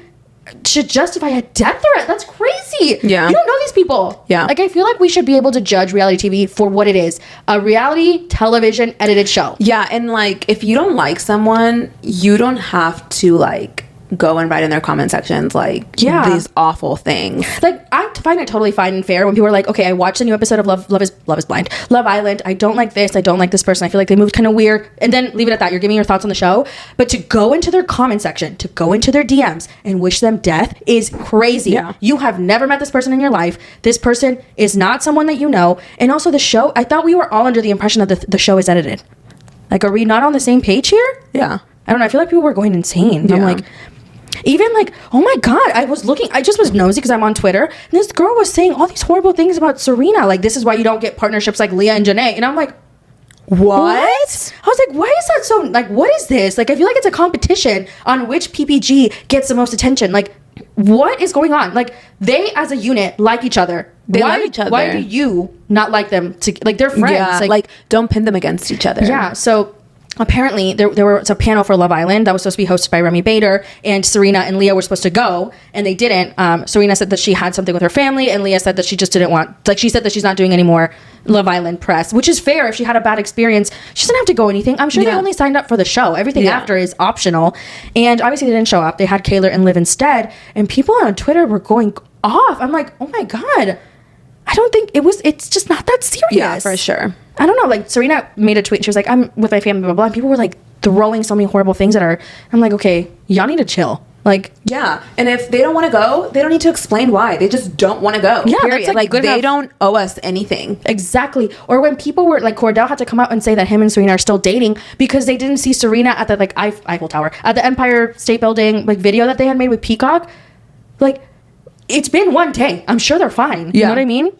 should justify a death threat. That's crazy. Yeah. You don't know these people. Yeah. Like, I feel like we should be able to judge reality TV for what it is. A reality television edited show. Yeah. And, like, if you don't like someone, you don't have to, like, go and write in their comment sections like these awful things. Like, I find it totally fine and fair when people are like, okay, I watched a new episode of Love is Blind, Love Island, I don't like this, I don't like this person, I feel like they moved kind of weird, and then leave it at that. You're giving your thoughts on the show, but to go into their comment section, to go into their DMs and wish them death is crazy. You have never met this person in your life. This person is not someone that you know. And also the show, I thought we were all under the impression that the show is edited. Like, are we not on the same page here? Yeah. I don't know, I feel like people were going insane. I'm like, even like, oh my God, I just was nosy because I'm on Twitter, and this girl was saying all these horrible things about Serena. Like, this is why you don't get partnerships like Leah and Janae. And I'm like, what? I was like, why is that so, like, what is this? Like, I feel like it's a competition on which PPG gets the most attention. Like, what is going on? Like, they as a unit like each other. They love each other. Why do you not like them? Like, they're friends. Yeah, like, don't pin them against each other. Yeah, so apparently there was a panel for Love Island that was supposed to be hosted by Remy Bader, and Serena and Leah were supposed to go, and they didn't. Serena said that she had something with her family, and Leah said that she just didn't want, like, she said that she's not doing any more Love Island press, which is fair. If she had a bad experience, she doesn't have to go anything. I'm sure they only signed up for the show. Everything after is optional. And obviously they didn't show up. They had Kaylor and Liv instead, and people on Twitter were going off. I'm like, oh my God, I don't think it's just not that serious. Yeah, for sure. I don't know, like, Serena made a tweet. She was like, I'm with my family, blah, blah, blah. And people were, like, throwing so many horrible things at her. I'm like, okay, y'all need to chill. Like, yeah. And if they don't want to go, they don't need to explain why. They just don't want to go. Yeah, period. That's, like good they don't owe us anything. Exactly. Or when people were, like, Cordell had to come out and say that him and Serena are still dating because they didn't see Serena at the, like, Eiffel Tower, at the Empire State Building, like, video that they had made with Peacock. Like, it's been one day. I'm sure they're fine. You know what I mean?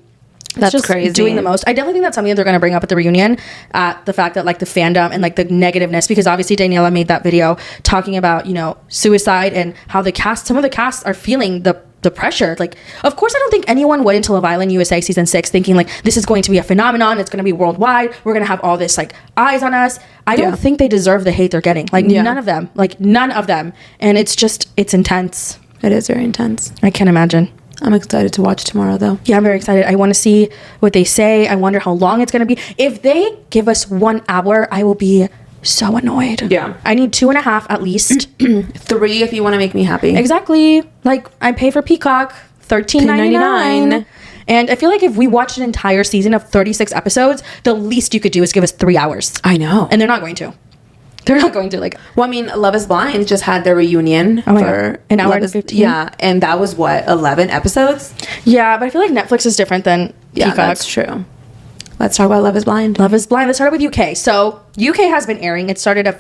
That's just crazy. Doing the most. I definitely think that's something that they're going to bring up at the reunion. The fact that, like, the fandom and, like, the negativeness, because obviously Daniela made that video talking about, suicide and how some of the cast are feeling the pressure. Like, of course, I don't think anyone went into Love Island USA season 6 thinking, like, this is going to be a phenomenon. It's going to be worldwide. We're going to have all this, like, eyes on us. I don't think they deserve the hate they're getting. Like, none of them. Like, none of them. And it's intense. It is very intense. I can't imagine. I'm excited to watch tomorrow, though. Yeah, I'm very excited. I want to see what they say. I wonder how long it's going to be. If they give us 1 hour, I will be so annoyed. Yeah. I need 2.5 at least. 3 if you want to make me happy. Exactly. Like, I pay for Peacock, $13.99. And I feel like if we watched an entire season of 36 episodes, the least you could do is give us 3 hours. I know. And they're not going to. They're not going to, like... Well, I mean, Love is Blind just had their reunion for an hour and 15. Yeah, and that was, 11 episodes? Yeah, but I feel like Netflix is different than Peacock. That's true. Let's talk about Love is Blind. Love is Blind. Let's start with UK. So, UK has been airing. It started a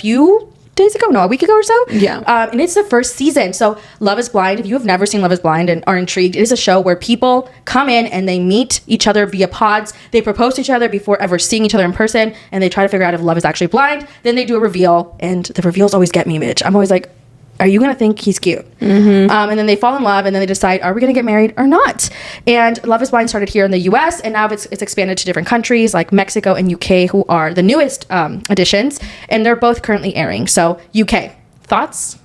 week ago or so. Yeah. And it's the first season. So Love is Blind, if you have never seen Love is Blind and are intrigued, it is a show where people come in and they meet each other via pods. They propose to each other before ever seeing each other in person, and they try to figure out if love is actually blind. Then they do a reveal, and the reveals always get me, bitch. I'm always like, are you going to think he's cute? Mm-hmm. And then they fall in love, and then they decide, are we going to get married or not? And Love is Blind started here in the US, and now it's expanded to different countries like Mexico and UK, who are the newest additions, and they're both currently airing. So, UK, thoughts?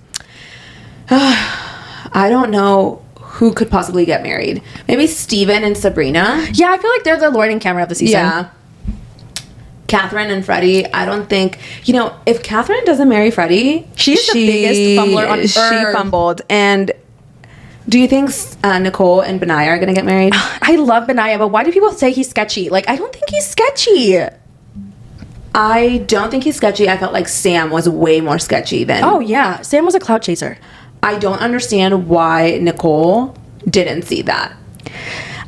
I don't know who could possibly get married. Maybe Steven and Sabrina. Yeah, I feel like they're the Lord and Cameron of the season. Yeah. Catherine and Freddie, I don't think, if Catherine doesn't marry Freddie, she's the biggest fumbler on earth. She fumbled. And do you think Nicole and Benaya are going to get married? I love Benaya, but why do people say he's sketchy? Like, I don't think he's sketchy. I don't think he's sketchy. I felt like Sam was way more sketchy than... Oh, yeah. Sam was a clout chaser. I don't understand why Nicole didn't see that.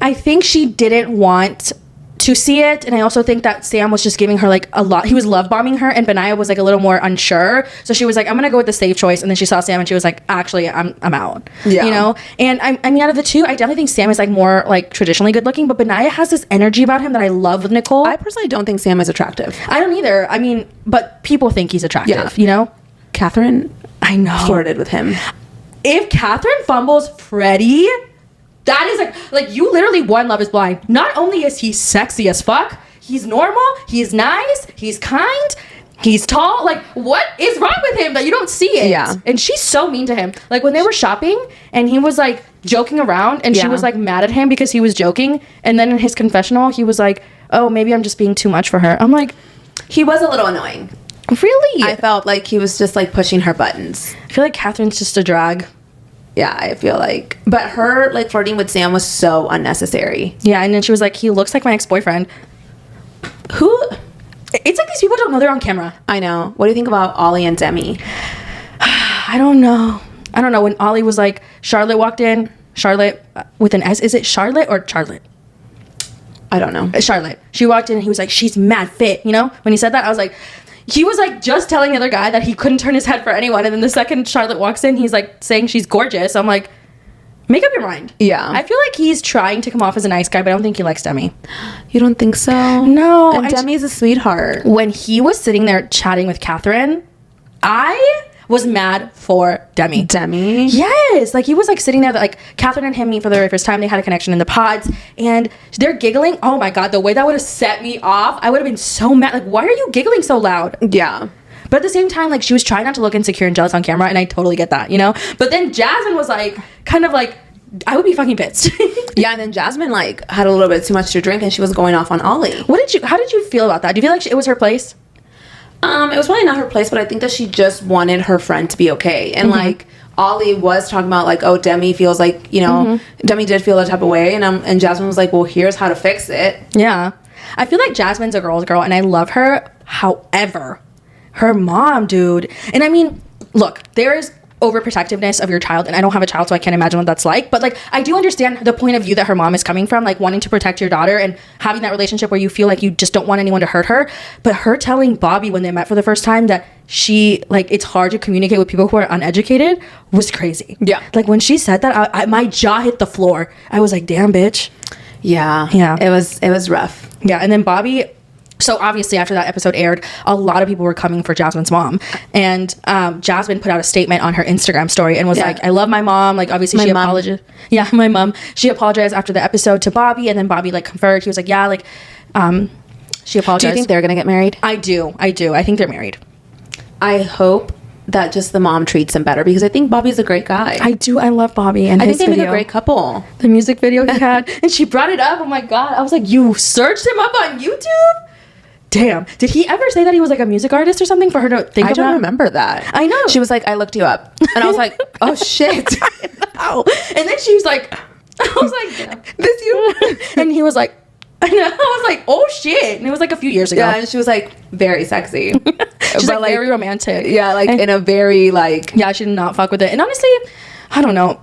I think she didn't want to see it, and I also think that Sam was just giving her like a lot. He was love bombing her, and Benaya was like a little more unsure. So she was like, "I'm gonna go with the safe choice," and then she saw Sam, and she was like, "Actually, I'm out." Yeah. And I mean, out of the two, I definitely think Sam is like more like traditionally good looking, but Benaya has this energy about him that I love with Nicole. I personally don't think Sam is attractive. I don't either. I mean, but people think he's attractive. Yeah. Catherine, I know, flirted with him. If Catherine fumbles Freddie, that is like you literally won Love is Blind. Not only is he sexy as fuck, he's normal, he's nice, he's kind, he's tall. Like, what is wrong with him that you don't see it? Yeah. And she's so mean to him. Like, when they were shopping and he was like joking around and she was like mad at him because he was joking. And then in his confessional, he was like, "Oh, maybe I'm just being too much for her." I'm like, he was a little annoying. Really? I felt like he was just like pushing her buttons. I feel like Catherine's just a drag. Yeah, I feel like. But her like flirting with Sam was so unnecessary. Yeah, and then she was like, "He looks like my ex-boyfriend." Who? It's like these people don't know they're on camera. I know. What do you think about Ollie and Demi? I don't know. When Ollie was like, Charlotte walked in. Charlotte with an S. Is it Charlotte or Charlotte? I don't know. Charlotte. She walked in and he was like, "She's mad fit." When he said that, I was like, he was like just telling the other guy that he couldn't turn his head for anyone. And then the second Charlotte walks in, he's like saying she's gorgeous. I'm like, make up your mind. Yeah. I feel like he's trying to come off as a nice guy, but I don't think he likes Demi. You don't think so? No. And Demi's a sweetheart. When he was sitting there chatting with Catherine, I was mad for Demi. Demi? Yes. Like, he was like sitting there, like Catherine and him meet for the very first time. They had a connection in the pods and they're giggling. Oh my God, the way that would have set me off, I would have been so mad. Like, why are you giggling so loud? Yeah. But at the same time, like, she was trying not to look insecure and jealous on camera, and I totally get that, But then Jasmine was like, kind of like, I would be fucking pissed. Yeah, and then Jasmine like had a little bit too much to drink and she was going off on Ollie. How did you feel about that? Do you feel like it was her place? It was probably not her place, but I think that she just wanted her friend to be okay. And like Ollie was talking about like, oh, Demi feels like, Demi did feel a type of way, and Jasmine was like, well, here's how to fix it. Yeah. I feel like Jasmine's a girl's girl and I love her. However, her mom, dude. And I mean, look, there is overprotectiveness of your child, and I don't have a child, so I can't imagine what that's like, but like I do understand the point of view that her mom is coming from, like wanting to protect your daughter and having that relationship where you feel like you just don't want anyone to hurt her. But her telling Bobby when they met for the first time that she like it's hard to communicate with people who are uneducated was crazy. Yeah. Like when she said that, my jaw hit the floor. I was like, damn, bitch. Yeah. It was rough. Yeah. And then Bobby, so obviously after that episode aired, a lot of people were coming for Jasmine's mom. And Jasmine put out a statement on her Instagram story and was like, "I love my mom." Like, obviously she apologized. Yeah, my mom. She apologized after the episode to Bobby, and then Bobby like conferred. He was like, "Yeah, like she apologized." Do you think they're going to get married? I do. I think they're married. I hope that just the mom treats him better because I think Bobby's a great guy. I do. I love Bobby and I his think they video. make a great couple. The music video he had. And she brought it up. Oh my God. I was like, you searched him up on YouTube? Damn. Did he ever say that he was like a music artist or something for her to think of that? I don't remember that. I know. She was like, "I looked you up." And I was like, "Oh shit." I know. And then she was like, I was like, "This you?" And he was like, I was like, "Oh shit." And it was like a few years ago. Yeah, and she was like very sexy. She's like very romantic. Yeah, like in a very like... Yeah, she did not fuck with it. And honestly, I don't know.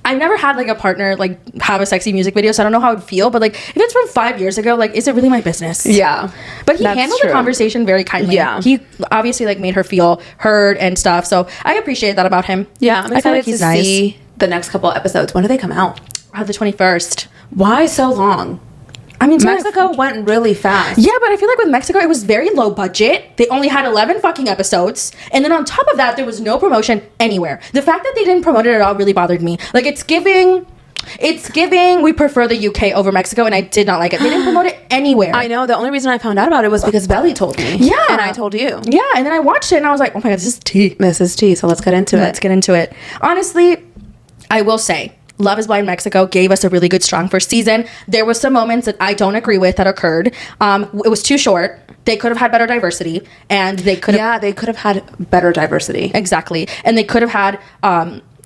I've never had like a partner like have a sexy music video, so I don't know how it would feel. But like if it's from 5 years ago, like is it really my business? Yeah. But he handled the conversation very kindly. Yeah. He obviously like made her feel heard and stuff. So I appreciate that about him. Yeah, I'm excited he's to see the next couple episodes. When do they come out? The 21st. Why so long? I mean, Mexico went really fast. Yeah, but I feel like with Mexico, it was very low budget. They only had 11 fucking episodes. And then on top of that, there was no promotion anywhere. The fact that they didn't promote it at all really bothered me. Like, it's giving It's giving, we prefer the UK over Mexico, and I did not like it. They didn't promote it anywhere. I know. The only reason I found out about it was because Belly told me. Yeah. And I told you. Yeah, and then I watched it, and I was like, oh my God, this is tea. This is tea, so let's get into it. Let's get into it. Honestly, I will say, Love is Blind Mexico gave us a really good, strong first season. There was some moments that I don't agree with that occurred. It was too short. They could have had better diversity, and they could have... Yeah, they could have had better diversity. Exactly. And they could have had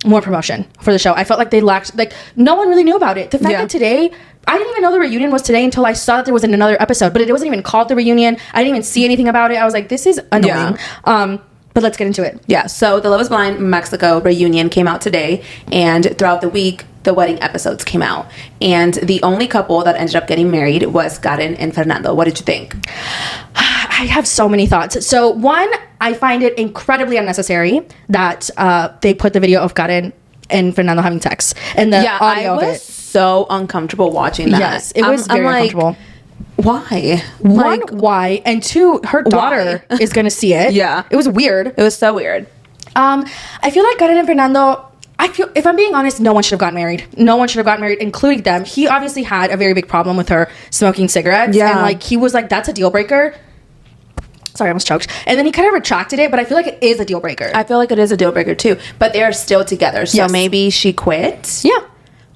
more promotion for the show. I felt like they lacked... Like, no one really knew about it. The fact that today... I didn't even know the reunion was today until I saw that there was another episode, but it wasn't even called the reunion. I didn't even see anything about it. I was like, this is annoying. Yeah. But let's get into it. Yeah, so the Love is Blind Mexico reunion came out today, and throughout the week, the wedding episodes came out. And the only couple that ended up getting married was Karen and Fernando. What did you think? I have so many thoughts. So one, I find it incredibly unnecessary that they put the video of Karen and Fernando having sex and the audio of it. I was so uncomfortable watching that. Yes, it was very uncomfortable. Why? One, why? And two, her daughter is going to see it. Yeah. It was weird. It was so weird. I feel like Karen and Fernando... if I'm being honest, no one should have gotten married. No one should have gotten married, including them. He obviously had a very big problem with her smoking cigarettes. Yeah. And like, he was like, that's a deal breaker. Sorry, I almost choked. And then he kind of retracted it, but I feel like it is a deal breaker. I feel like it is a deal breaker too. But they're still together. So maybe she quit. Yeah.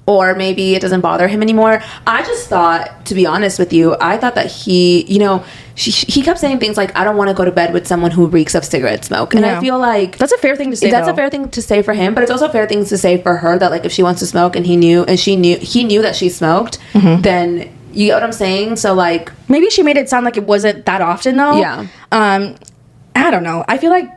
Or maybe it doesn't bother him anymore. I just thought, to be honest with you, I thought that he, you know, he kept saying things like, I don't want to go to bed with someone who reeks of cigarette smoke. And I feel like... That's a fair thing to say, That's a fair thing to say for him, but it's also a fair thing to say for her that, like, if she wants to smoke and he knew that she smoked, then... You get what I'm saying? So, like... Maybe she made it sound like it wasn't that often, though. Yeah. I don't know. I feel like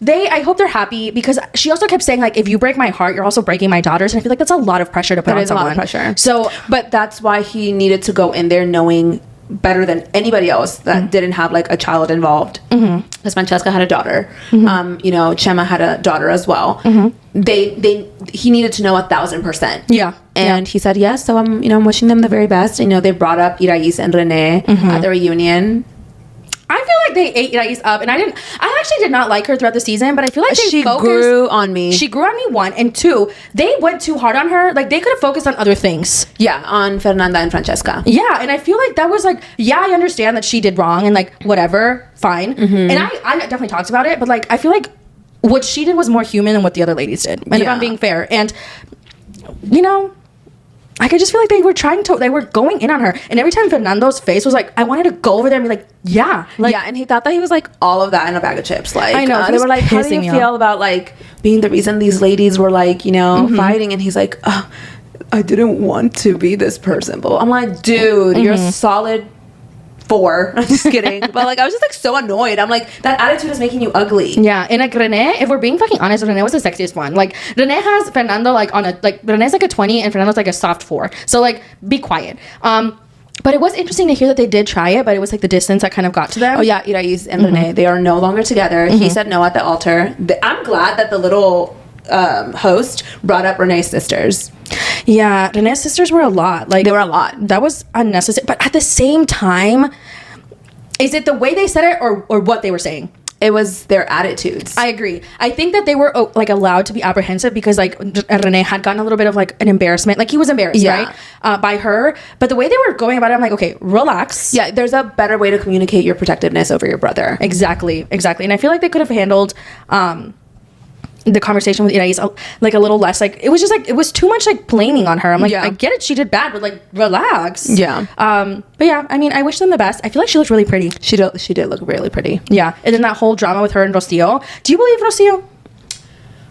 I hope they're happy, because she also kept saying, like, if you break my heart, you're also breaking my daughters. And I feel like that's a lot of pressure to put on someone. That is a lot of pressure. So, but that's why he needed to go in there knowing better than anybody else that didn't have, like, a child involved. Because Francesca had a daughter. You know, Chema had a daughter as well. He needed to know 1,000%. Yeah. And he said yes. So I'm wishing them the very best. You know, they brought up Irais and Renee at the reunion. I feel like they ate Irais up, and I actually did not like her throughout the season, but I feel like she grew on me. She grew on me, one, and two, they went too hard on her. Like, they could have focused on other things. Yeah, on Fernanda and Francesca. Yeah, and I feel like that was like, yeah, I understand that she did wrong, and like, whatever, fine. And I definitely talked about it, but like, I feel like what she did was more human than what the other ladies did. And if I'm being fair, and you know, I could just feel like they were going in on her. And every time Fernando's face was like, I wanted to go over there and be like, yeah. Like, yeah, and he thought that he was like all of that in a bag of chips. Like, I know. They were like, how do you feel about like being the reason these ladies were like, you know, fighting? And he's like, I didn't want to be this person. But I'm like, dude, you're a solid 4. I'm just kidding. But like, I was just like so annoyed. I'm like, that attitude is making you ugly. Yeah, and like Renee, if we're being fucking honest, Renee was the sexiest one. Like, Renee has Fernando like on a, like, Renee's like a 20 and Fernando's like a soft 4. So like, be quiet. But it was interesting to hear that they did try it, but it was like the distance that kind of got to them. Oh yeah, Irais and Renee, they are no longer together. He said no at the altar. I'm glad that the little host brought up Renee's sisters. Yeah, Renee's sisters were a lot. Like, they were a lot. That was unnecessary. But at the same time, is it the way they said it or what they were saying? It was their attitudes. I agree. I think that they were like allowed to be apprehensive because like Renee had gotten a little bit of like an embarrassment. Like, he was embarrassed, right? By her. But the way they were going about it, I'm like, okay, relax. Yeah, there's a better way to communicate your protectiveness over your brother. Exactly. And I feel like they could have handled the conversation with Irais like a little less, like, it was just like, it was too much like blaming on her. I'm like, I get it, she did bad, but like, relax. Yeah. But yeah, I mean, I wish them the best. I feel like she looked really pretty. She did look really pretty. Yeah. And then that whole drama with her and Rocio. Do you believe Rocio?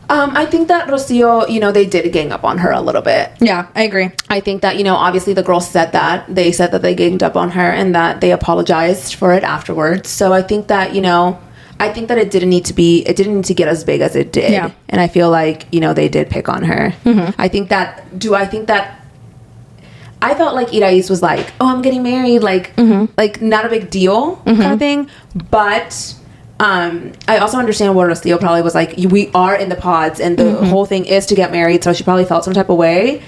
I think that Rocio, you know, they did gang up on her a little bit. Yeah, I agree. I think that, you know, obviously the girls said that. They said that they ganged up on her and that they apologized for it afterwards. So I think that, you know, it didn't need to get as big as it did. Yeah. And I feel like, you know, they did pick on her. I felt like Irais was like, oh, I'm getting married, like not a big deal kind of thing. But I also understand what Rocio probably was like, we are in the pods and the whole thing is to get married, so she probably felt some type of way.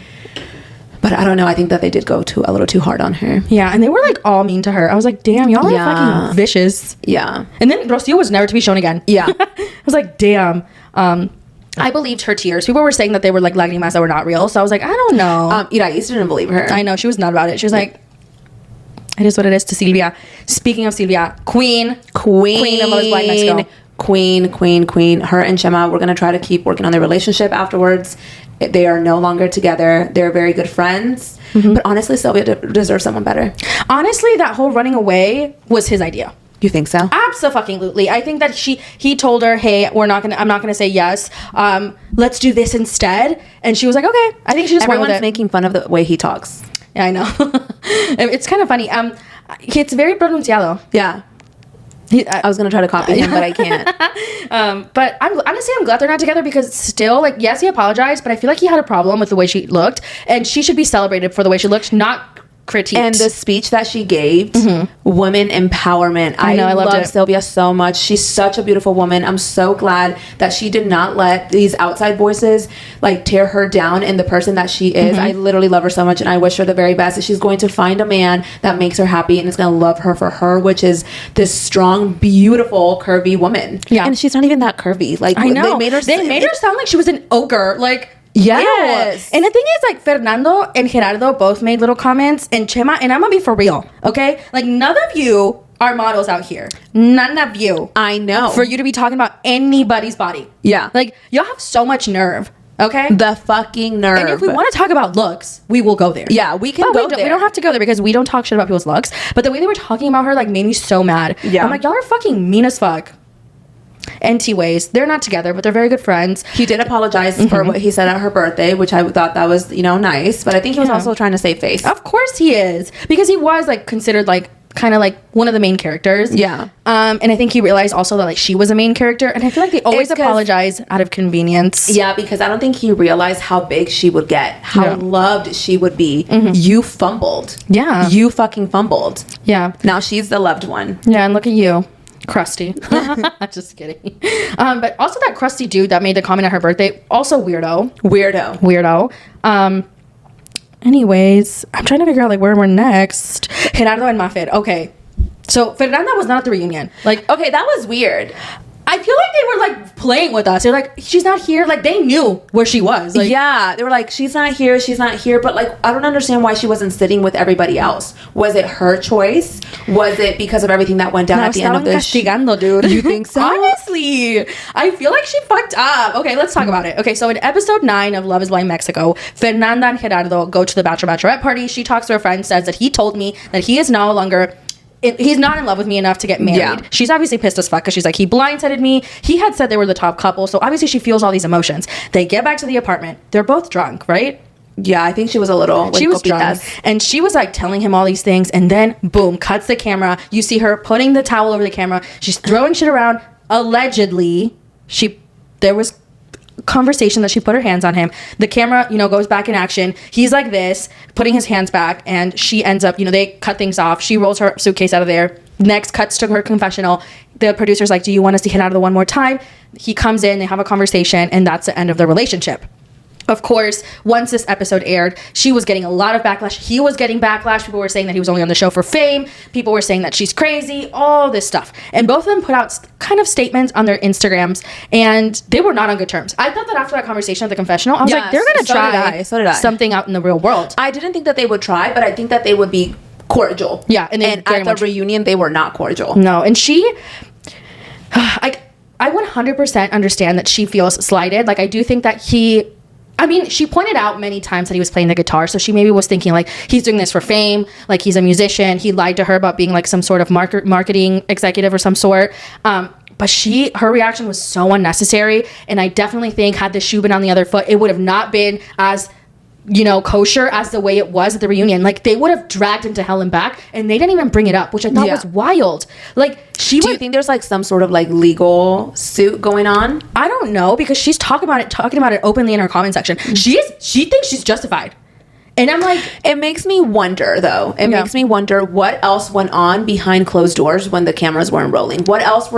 But I don't know. I think that they did go a little too hard on her. Yeah, and they were like all mean to her. I was like, damn, y'all are fucking vicious. Yeah. And then Rocio was never to be shown again. Yeah. I was like, damn. I believed her tears. People were saying that they were like lágrimas that were not real. So I was like, I don't know. Irais didn't believe her. I know. She was not about it. She was like, it is what it is to Silvia. Speaking of Silvia, Queen of Love is Blind Mexico. Queen. Her and Chema, we're going to try to keep working on their relationship afterwards. They are no longer together. They're very good friends. But honestly, Sylvia deserves someone better. Honestly, that whole running away was his idea. You think so? Absolutely. I think that he told her, hey, I'm not gonna say yes. Let's do this instead. And she was like, okay. I think she just went with it. Making fun of the way he talks. Yeah, I know. It's kind of funny. It's very pronunciado. Yeah. I was gonna try to copy him, but I can't. But I'm glad they're not together, because still, like, yes, he apologized, but I feel like he had a problem with the way she looked, and she should be celebrated for the way she looked, not critiqued. And the speech that she gave, women empowerment. I love Sylvia so much. She's such a beautiful woman. I'm so glad that she did not let these outside voices like tear her down in the person that she is. I literally love her so much, and I wish her the very best. That she's going to find a man that makes her happy and is going to love her for her, which is this strong, beautiful, curvy woman. Yeah, and she's not even that curvy. Like, I know they made her sound like she was an ogre. Like. Yes. Ew. And the thing is, like, Fernando and Gerardo both made little comments, and Chema, and I'm gonna be for real, okay? Like, none of you are models out here. None of you. I know. For you to be talking about anybody's body. Yeah. Like, y'all have so much nerve, okay? The fucking nerve. And if we want to talk about looks, we will go there. Yeah, we can go there. We don't have to go there, because we don't talk shit about people's looks. But the way they were talking about her, like, made me so mad. Yeah. I'm like, y'all are fucking mean as fuck. NT ways. They're not together, but they're very good friends. He did apologize for what he said at her birthday, which I thought that was, nice. But I think he was also trying to save face. Of course he is, because he was like considered like kind of like one of the main characters. Yeah. And I think he realized also that like she was a main character, and I feel like they always apologize out of convenience. Yeah, because I don't think he realized how big she would get, how loved she would be. You fumbled. Yeah. You fucking fumbled. Yeah. Now she's the loved one. Yeah, and look at you. Crusty. Just kidding. But also that crusty dude that made the comment at her birthday, also weirdo. Anyways, I'm trying to figure out like where we're next. Gerardo and Mafed. Okay. So Fernanda was not at the reunion. Like, okay, that was weird. I feel like they were like playing with us. They're like, she's not here. Like, they knew where she was. Like, yeah, they were like, she's not here. But like, I don't understand why she wasn't sitting with everybody else. Was it her choice? Was it because of everything that went down at the end of the castigando, dude. You think so? Honestly, I feel like she fucked up. Okay, let's talk about it. Okay, so in episode 9 of Love is Blind Mexico, Fernanda and Gerardo go to the bachelorette party. She talks to her friend, says that he told me that he is no longer... he's not in love with me enough to get married. Yeah. She's obviously pissed as fuck, because she's like, he blindsided me. He had said they were the top couple, so obviously she feels all these emotions. They get back to the apartment. They're both drunk, right? Yeah, I think she was a little. Like, she was drunk, and she was like telling him all these things, and then boom, cuts the camera. You see her putting the towel over the camera. She's throwing shit around. Allegedly, there was conversation that she put her hands on him. The camera, goes back in action. He's like this, putting his hands back, and she ends up, they cut things off. She rolls her suitcase out of there. Next, cuts to her confessional. The producer's like, do you want us to hit out of the one more time? He comes in, they have a conversation, and that's the end of the relationship. Of course, once this episode aired, she was getting a lot of backlash. He was getting backlash. People were saying that he was only on the show for fame. People were saying that she's crazy, all this stuff. And both of them put out kind of statements on their Instagrams, and they were not on good terms. I thought that after that conversation at the confessional, I was like, they're going to try something out in the real world. I didn't think that they would try, but I think that they would be cordial. Yeah. And at the reunion, they were not cordial. No. And I 100% understand that she feels slighted. Like, I do think that she pointed out many times that he was playing the guitar, so she maybe was thinking like, he's doing this for fame, like he's a musician. He lied to her about being like some sort of marketing executive or some sort. But her reaction was so unnecessary, and I definitely think had the shoe been on the other foot, it would have not been as kosher as the way it was at the reunion. Like, they would have dragged him to hell and back, and they didn't even bring it up, which I thought was wild. Like, do you think there's like some sort of like legal suit going on? I don't know, because she's talking about it openly in her comment section. She thinks she's justified. And I'm like, it makes me wonder, though. It makes me wonder what else went on behind closed doors when the cameras weren't rolling. What else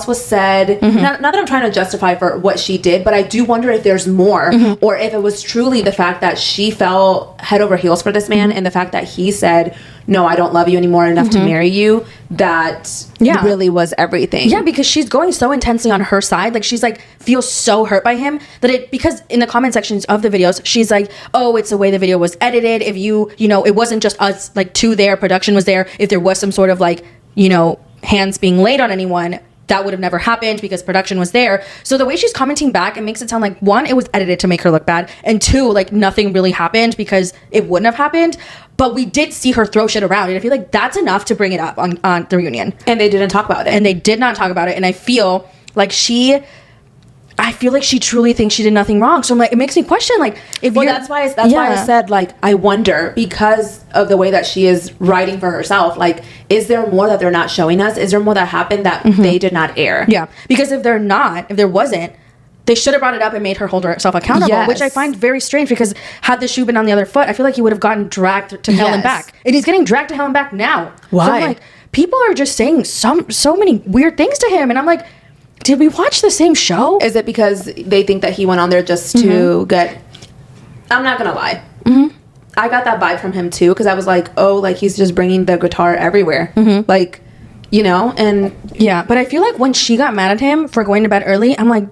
was said? Not that I'm trying to justify for what she did, but I do wonder if there's more, or if it was truly the fact that she fell head over heels for this man, and the fact that he said, no, I don't love you anymore enough to marry you, that really was everything. Yeah, because she's going so intensely on her side. Like, she's like, feels so hurt by him that because in the comment sections of the videos, she's like, oh, it's the way the video was edited. If you know, it wasn't just us, like, two there, production was there. If there was some sort of, like, you know, hands being laid on anyone, that would have never happened because production was there. So the way she's commenting back, it makes it sound like, one, it was edited to make her look bad, and two, like, nothing really happened because it wouldn't have happened. But we did see her throw shit around, and I feel like that's enough to bring it up on the reunion. And they didn't talk about it. And they did not talk about it. And I feel like she truly thinks she did nothing wrong. So I'm like, it makes me question, like, if that's why I said, like, I wonder, because of the way that she is writing for herself, like, is there more that they're not showing us? Is there more that happened that they did not air? Yeah, because if there wasn't, they should have brought it up and made her hold herself accountable, which I find very strange, because had the shoe been on the other foot, I feel like he would have gotten dragged to hell and back. And he's getting dragged to hell and back now. Why? So I'm like, people are just saying so many weird things to him, and I'm like, did we watch the same show? Is it because they think that he went on there just to get... I'm not gonna lie. I got that vibe from him too, because I was like, oh, like, he's just bringing the guitar everywhere. Like, you know, and... Yeah, but I feel like when she got mad at him for going to bed early, I'm like,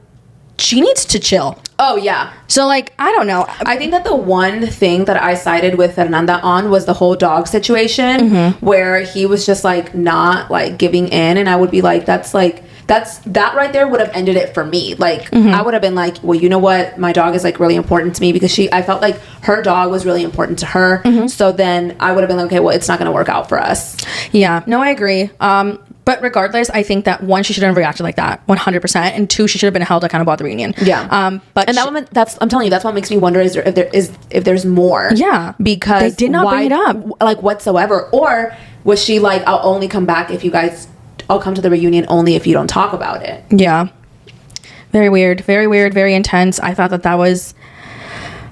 she needs to chill. Oh, yeah. So, like, I don't know. I think that the one thing that I sided with Fernanda on was the whole dog situation, where he was just, like, not, like, giving in. And I would be like, that right there would have ended it for me. Like, I would have been like, well, you know what? My dog is, like, really important to me, because I felt like her dog was really important to her. So then I would have been like, okay, well, it's not going to work out for us. Yeah. No, I agree. But regardless, I think that, one, she shouldn't have reacted like that, 100%, and two, she should have been held accountable at the reunion. Yeah. But that woman, I'm telling you, that's what makes me wonder if there's more. Yeah. Because they did not bring it up, like, whatsoever. Or was she like, I'll only come back if you guys, I'll come to the reunion only if you don't talk about it. Yeah. Very weird, very intense. I thought that was,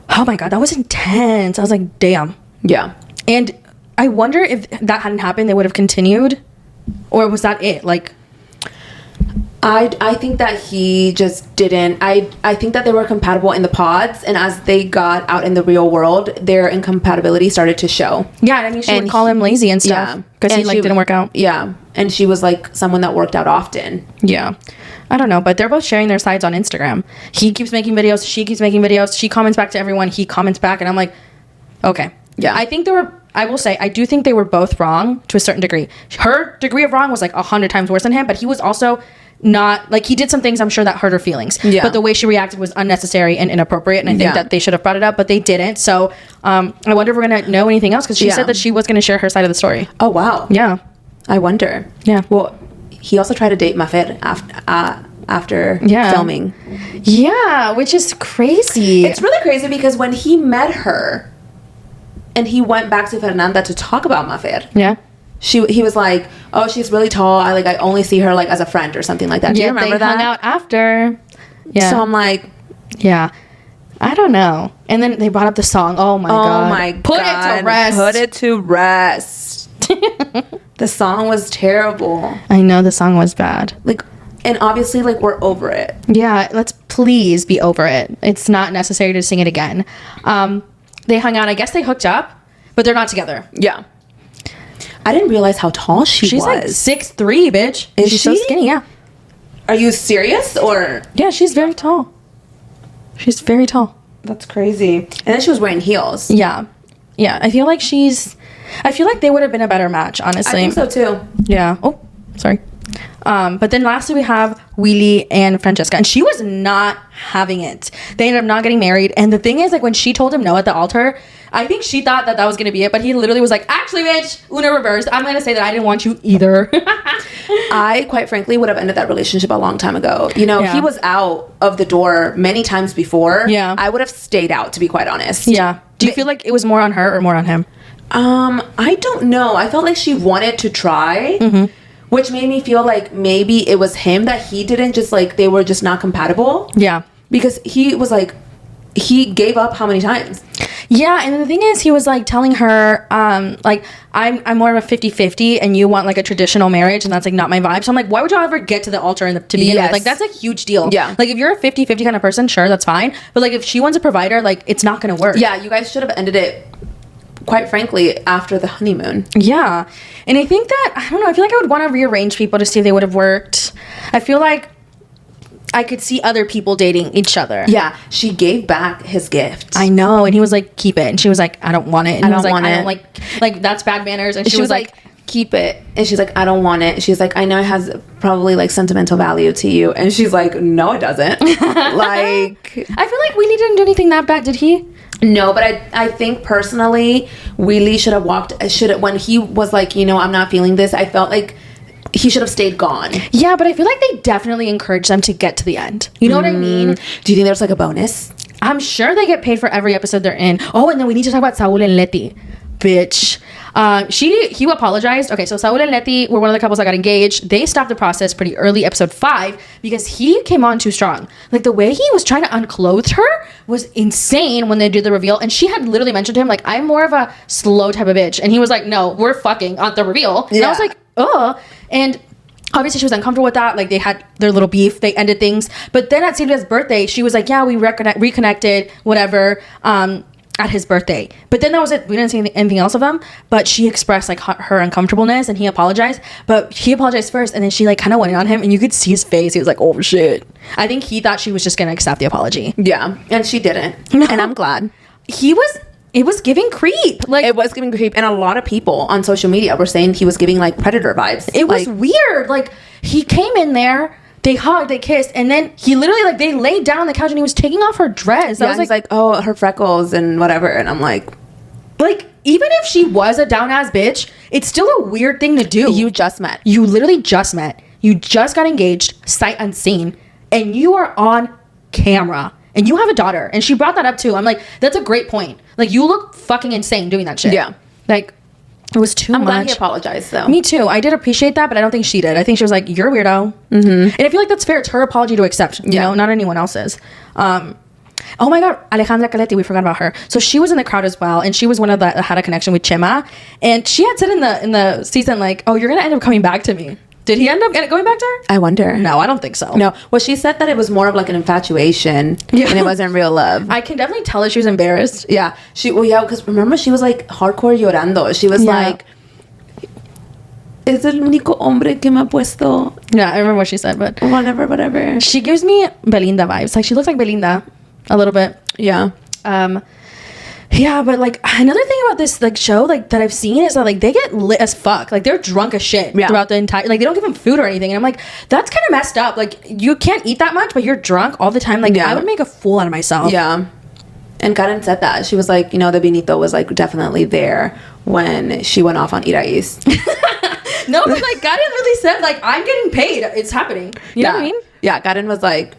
oh my God, that was intense. I was like, damn. Yeah. And I wonder if that hadn't happened, they would have continued. Or was that it? Like, I think that he just didn't. I think that they were compatible in the pods, and as they got out in the real world, their incompatibility started to show. Yeah, I mean, she would call him lazy and stuff because he, like, didn't work out. Yeah, and she was like someone that worked out often. Yeah, I don't know, but they're both sharing their sides on Instagram. He keeps making videos, she keeps making videos. She comments back to everyone, he comments back, and I'm like, okay. Yeah, I will say, I do think they were both wrong to a certain degree. Her degree of wrong was like 100 times worse than him, but he was also not, like, he did some things, I'm sure, that hurt her feelings. Yeah. But the way she reacted was unnecessary and inappropriate, and I think that they should have brought it up, but they didn't. So I wonder if we're going to know anything else, because she said that she was going to share her side of the story. Oh, wow. Yeah. I wonder. Yeah. Well, he also tried to date Mafed after filming. Yeah, which is crazy. It's really crazy, because when he met her, and he went back to Fernanda to talk about Mafed. Yeah. He was like, oh, she's really tall. I only see her, like, as a friend or something like that. Do you remember that? They hung out after. Yeah. So I'm like, yeah, I don't know. And then they brought up the song. Oh my God. Oh my God. Put it to rest. Put it to rest. The song was terrible. I know, the song was bad. Like, and obviously, like, we're over it. Yeah, let's please be over it. It's not necessary to sing it again. They hung out. I guess they hooked up, but they're not together. Yeah. I didn't realize how tall she's was. Like 6'3", bitch. She's so skinny, yeah. Are you serious, or? Yeah, she's very tall. She's very tall. That's crazy. And then she was wearing heels. Yeah. Yeah, I feel like they would have been a better match, honestly. I think so, too. Yeah. Oh, sorry. But then lastly we have Willy and Francesca, and she was not having it. They ended up not getting married, and the thing is, like, when she told him no at the altar, I think she thought that was gonna be it, but he literally was like, actually, bitch, Una reversed. I'm gonna say that I didn't want you either. I, quite frankly, would have ended that relationship a long time ago. You know, he was out of the door many times before. Yeah. I would have stayed out, to be quite honest. Yeah. Do you feel like it was more on her or more on him? I don't know. I felt like she wanted to try. Mm-hmm. Which made me feel like maybe it was him, that he didn't, just, like, they were just not compatible. Yeah. Because he was like, he gave up how many times? Yeah, and the thing is, he was, like, telling her, like, I'm more of a 50-50, and you want, like, a traditional marriage, and that's, like, not my vibe. So I'm like, why would y'all ever get to the altar to begin with? Like, that's a huge deal. Yeah. Like, if you're a 50-50 kind of person, sure, that's fine. But, like, if she wants a provider, like, it's not going to work. Yeah, you guys should have ended it quite frankly, after the honeymoon. Yeah. And I think that, I don't know, I feel like I would want to rearrange people to see if they would have worked. I feel like I could see other people dating each other. Yeah, she gave back his gift. I know, and he was like, keep it. And she was like, I don't want it. And he was like, want I it. don't like that's bad manners. And she was like, keep it. And she's like, I don't want it. She's like, I know it has probably like sentimental value to you. And she's like, no, it doesn't. Like, I feel like Willie didn't do anything that bad, did he? No, but I think personally, Willie should have when he was like, you know, I'm not feeling this, I felt like he should have stayed gone. Yeah, but I feel like they definitely encouraged them to get to the end. You know what I mean? Do you think there's like a bonus? I'm sure they get paid for every episode they're in. Oh, and then we need to talk about Saul and Leti. Bitch. He apologized. Okay, so Saul and Leti were one of the couples that got engaged. They stopped the process pretty early, episode 5, because he came on too strong. Like, the way he was trying to unclothe her was insane when they did the reveal. And she had literally mentioned to him, like, I'm more of a slow type of bitch. And he was like, no, we're fucking on the reveal. Yeah. And I was like, ugh. And obviously she was uncomfortable with that. Like, they had their little beef. They ended things. But then at Sylvia's birthday, she was like, yeah, we reconnected, whatever, at his birthday. But then that was it. We didn't see anything else of them. But she expressed like her uncomfortableness, and he apologized. But he apologized first, and then she like kind of went in on him, and you could see his face. He was like, oh shit. I think he thought she was just gonna accept the apology. Yeah, and she didn't. No. And I'm glad. It was giving creep. Like, it was giving creep, and a lot of people on social media were saying he was giving like predator vibes. It was weird. Like, he came in there, they hugged, they kissed, and then he literally like they laid down on the couch and he was taking off her dress. I was like, oh, her freckles and whatever, and I'm like, even if she was a down ass bitch, it's still a weird thing to do. You just met. You literally just met. You just got engaged, sight unseen, and you are on camera. And you have a daughter. And she brought that up too. I'm like, that's a great point. Like, you look fucking insane doing that shit. Yeah. Like, it was too much. I'm glad he apologized though. Me too. I did appreciate that, but I don't think she did. I think she was like, you're a weirdo. Mm-hmm. And I feel like that's fair. It's her apology to accept, you know, not anyone else's. Oh my God, Alejandra Caletti, we forgot about her. So she was in the crowd as well, and she was one of the that had a connection with Chema. And she had said in the season, like, oh, you're going to end up coming back to me. Did he end up going back to her? I wonder. No, I don't think so. No. Well, she said that it was more of like an infatuation and it wasn't real love. I can definitely tell that she was embarrassed. Yeah. Because remember, she was like hardcore llorando. She was like, es el único hombre que me ha puesto. Yeah, I remember what she said, but whatever. She gives me Belinda vibes. Like, she looks like Belinda a little bit. Yeah. Yeah, but like another thing about this like show like that I've seen is that like they get lit as fuck. Like, they're drunk as shit throughout the entire, like, they don't give them food or anything. And I'm like, that's kind of messed up. Like, you can't eat that much, but you're drunk all the time. Like, I would make a fool out of myself. Yeah. And Karen said that. She was like, you know, the Benito was like definitely there when she went off on Irais. No, but like Karen really said like, I'm getting paid. It's happening. You know what I mean? Yeah, Karen was like,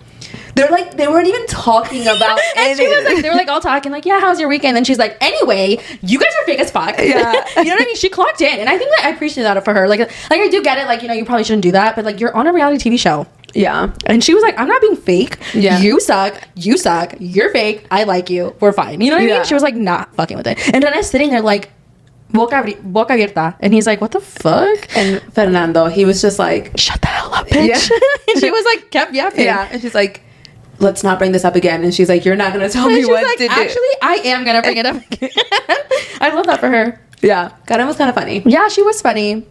they weren't even talking about and she was like, they were like all talking like, yeah, how's your weekend? And she's like, anyway, you guys are fake as fuck. Yeah. You know what I mean? She clocked in, and I think that I appreciate that for her. Like I do get it. Like, you know, you probably shouldn't do that, but like, you're on a reality TV show. Yeah. And she was like, I'm not being fake. Yeah. You suck. You're fake. I like you. We're fine. You know what I mean? She was like, not fucking with it. And then I'm sitting there like, boca abierta. And he's like, what the fuck? And Fernando, he was just like, shut the hell up, bitch. Yeah. And she was like, kept yapping. Yeah. And she's like, let's not bring this up again. And she's like, you're not going to tell me what to do. Actually, I am going to bring it up again. I love that for her. Yeah. Karen was kind of funny. Yeah, she was funny.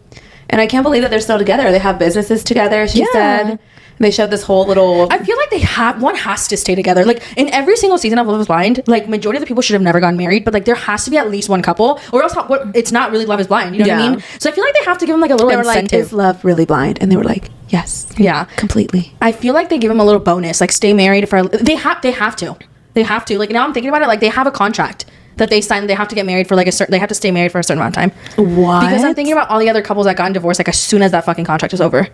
And I can't believe that they're still together. They have businesses together, she said. They showed this whole little... I feel like one has to stay together. Like, in every single season of Love is Blind, like, majority of the people should have never gotten married, but like, there has to be at least one couple, or else it's not really Love is Blind. You know what I mean? So I feel like they have to give them like a little incentive. Like, is love really blind? And they were like, yes. Yeah. Completely. I feel like they give them a little bonus, like stay married for... They have to. Like, now I'm thinking about it, like, they have a contract that they signed. They have to get married for like they have to stay married for a certain amount of time. What? Because I'm thinking about all the other couples that got divorced like as soon as that fucking contract is over.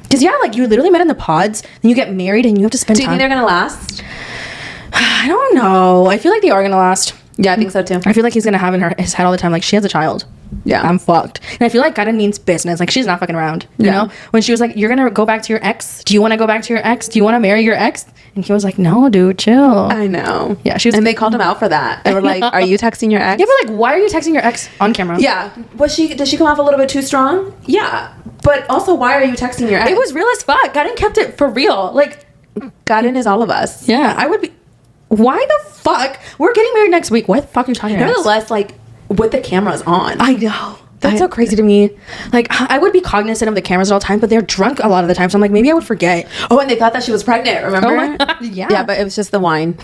Because yeah, like, you literally met in the pods, then you get married and you have to spend time. Do you think they're gonna last? I don't know. I feel like they are gonna last. Yeah, I think so too. I feel like he's gonna have in his head all the time, like, she has a child. Yeah. I'm fucked. And I feel like Karen means business. Like, she's not fucking around. You know? When she was like, you're gonna go back to your ex? Do you wanna go back to your ex? Do you wanna marry your ex? And he was like, no, dude, chill. I know. Yeah, she was. And they called him out for that. They were like, are you texting your ex? Yeah, but like, why are you texting your ex on camera? Yeah. Did she come off a little bit too strong? Yeah. But also, why are you texting your ex? It was real as fuck. Karen kept it for real. Like, Karen is all of us. Yeah, I would be. Why the fuck? We're getting married next week. What the fuck are you talking about? Nevertheless, like, with the cameras on. I know. That's so crazy to me. Like, I would be cognizant of the cameras at all time, but they're drunk a lot of the time. So I'm like, maybe I would forget. Oh, and they thought that she was pregnant, remember? Oh my God, yeah. Yeah, but it was just the wine.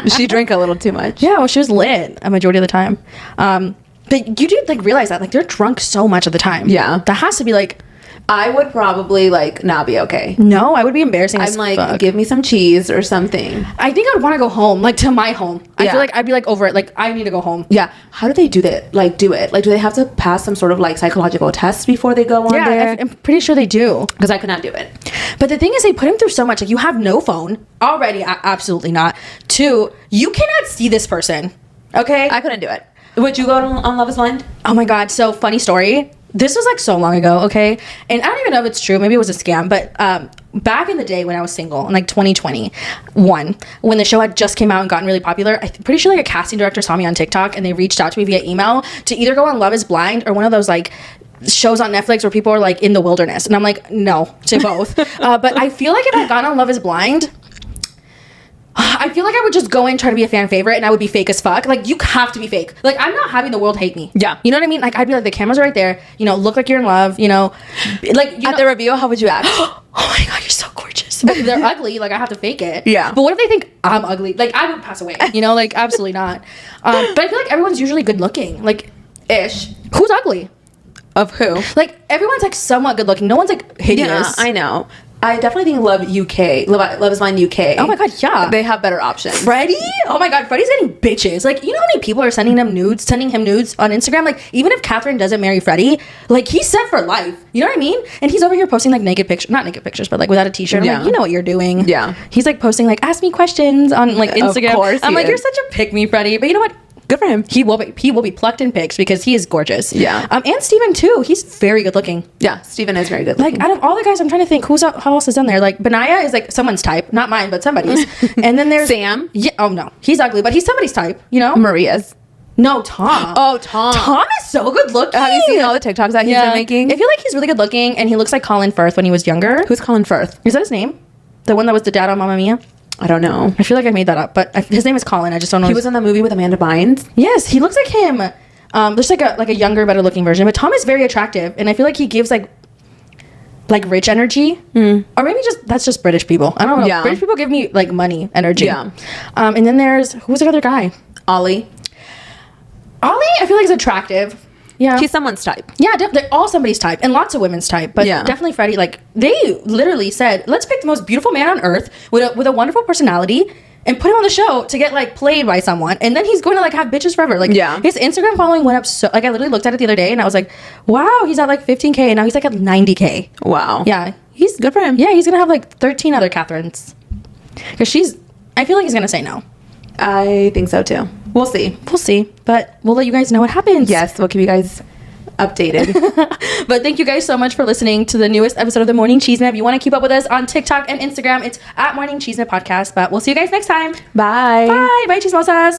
She drank a little too much. Yeah, well, she was lit a majority of the time. But you do, like, realize that. Like, they're drunk so much of the time. Yeah. That has to be, like... I would probably, like, not be okay. No, I would be embarrassing I'm like, give me some cheese or something. I think I would want to go home, like, to my home. I feel like I'd be, like, over it. Like, I need to go home. Yeah. How do they do that? Like, do it? Like, do they have to pass some sort of, like, psychological test before they go on there? I'm pretty sure they do. Because I could not do it. But the thing is, they put him through so much. Like, you have no phone. Already, absolutely not. 2, you cannot see this person. Okay? I couldn't do it. Would you go on Love is Blind? Oh, my God. So, funny story. This was like so long ago, okay? And I don't even know if it's true. Maybe it was a scam. But back in the day when I was single, in like 2021, when the show had just came out and gotten really popular, I'm pretty sure like a casting director saw me on TikTok and they reached out to me via email to either go on Love is Blind or one of those like shows on Netflix where people are like in the wilderness. And I'm like, no, to both. But I feel like if I got on Love is Blind... I feel like I would just go in, try to be a fan favorite, and I would be fake as fuck. Like, you have to be fake. Like, I'm not having the world hate me. Yeah. You know what I mean? Like, I'd be like, the cameras are right there. You know, look like you're in love. You know, like... At the review, how would you act? Oh my God, you're so gorgeous. But they're ugly. Like, I have to fake it. Yeah. But what if they think I'm ugly? Like, I would pass away. You know, like, absolutely not. But I feel like everyone's usually good looking. Like, Ish. who's ugly? Of who? Like, everyone's, like, somewhat good looking. No one's, like, hideous. Yeah, I know. I definitely think Love is Blind UK. Oh my God, yeah. They have better options. Freddie? Oh my God, Freddie's getting bitches. Like, you know how many people are sending him nudes on Instagram? Like, even if Catherine doesn't marry Freddie, like, he's set for life. You know what I mean? And he's over here posting, like, naked pictures. Not naked pictures, but, like, without a t-shirt. I'm like, you know what you're doing. Yeah. He's, like, posting, like, ask me questions on, like, Instagram. Of course I'm like, is. you're such a pick-me, Freddie. But you know what? Good for him. He will be plucked in pics because he is gorgeous. Yeah. And Steven, too. He's very good looking. Yeah, Steven is very good looking. Like, out of all the guys, I'm trying to think how else is in there. Like, Benaya is like someone's type, not mine, but somebody's. And then there's Sam. Yeah. Oh no, he's ugly, but he's somebody's type. You know. Maria's. No, Tom. Oh, Tom. Tom is so good looking. Have you seen all the TikToks that he's been making? I feel like he's really good looking, and he looks like Colin Firth when he was younger. Who's Colin Firth? Is that his name? The one that was the dad on Mamma Mia? I don't know. I feel like I made that up, but his name is Colin. I just don't know. He was in the movie with Amanda Bynes. Yes, he looks like him. There's like a younger, better looking version, but Tom is very attractive, and I feel like he gives like rich energy, or maybe that's just British people. I don't know. Yeah. British people give me like money energy. Yeah. And then who's the other guy? Ollie. I feel like is attractive. Yeah. He's someone's type. Yeah, they're all somebody's type, and lots of women's type, but definitely Freddie. Like, they literally said, let's pick the most beautiful man on earth with a wonderful personality and put him on the show to get like played by someone, and then he's going to like have bitches forever. Like, his Instagram following went up so, like, I literally looked at it the other day and I was like, wow, he's at like 15K and now he's like at 90K. Wow. Yeah, he's good for him. Yeah, he's gonna have like 13 other Catherines, because I feel like he's gonna say no. I think so too. We'll see, but we'll let you guys know what happens. Yes, we'll keep you guys updated. But thank you guys so much for listening to the newest episode of the Morning Chisme. If you want to keep up with us on TikTok and Instagram, it's at Morning Chisme Podcast. But we'll see you guys next time. Bye. Bye, chismosas.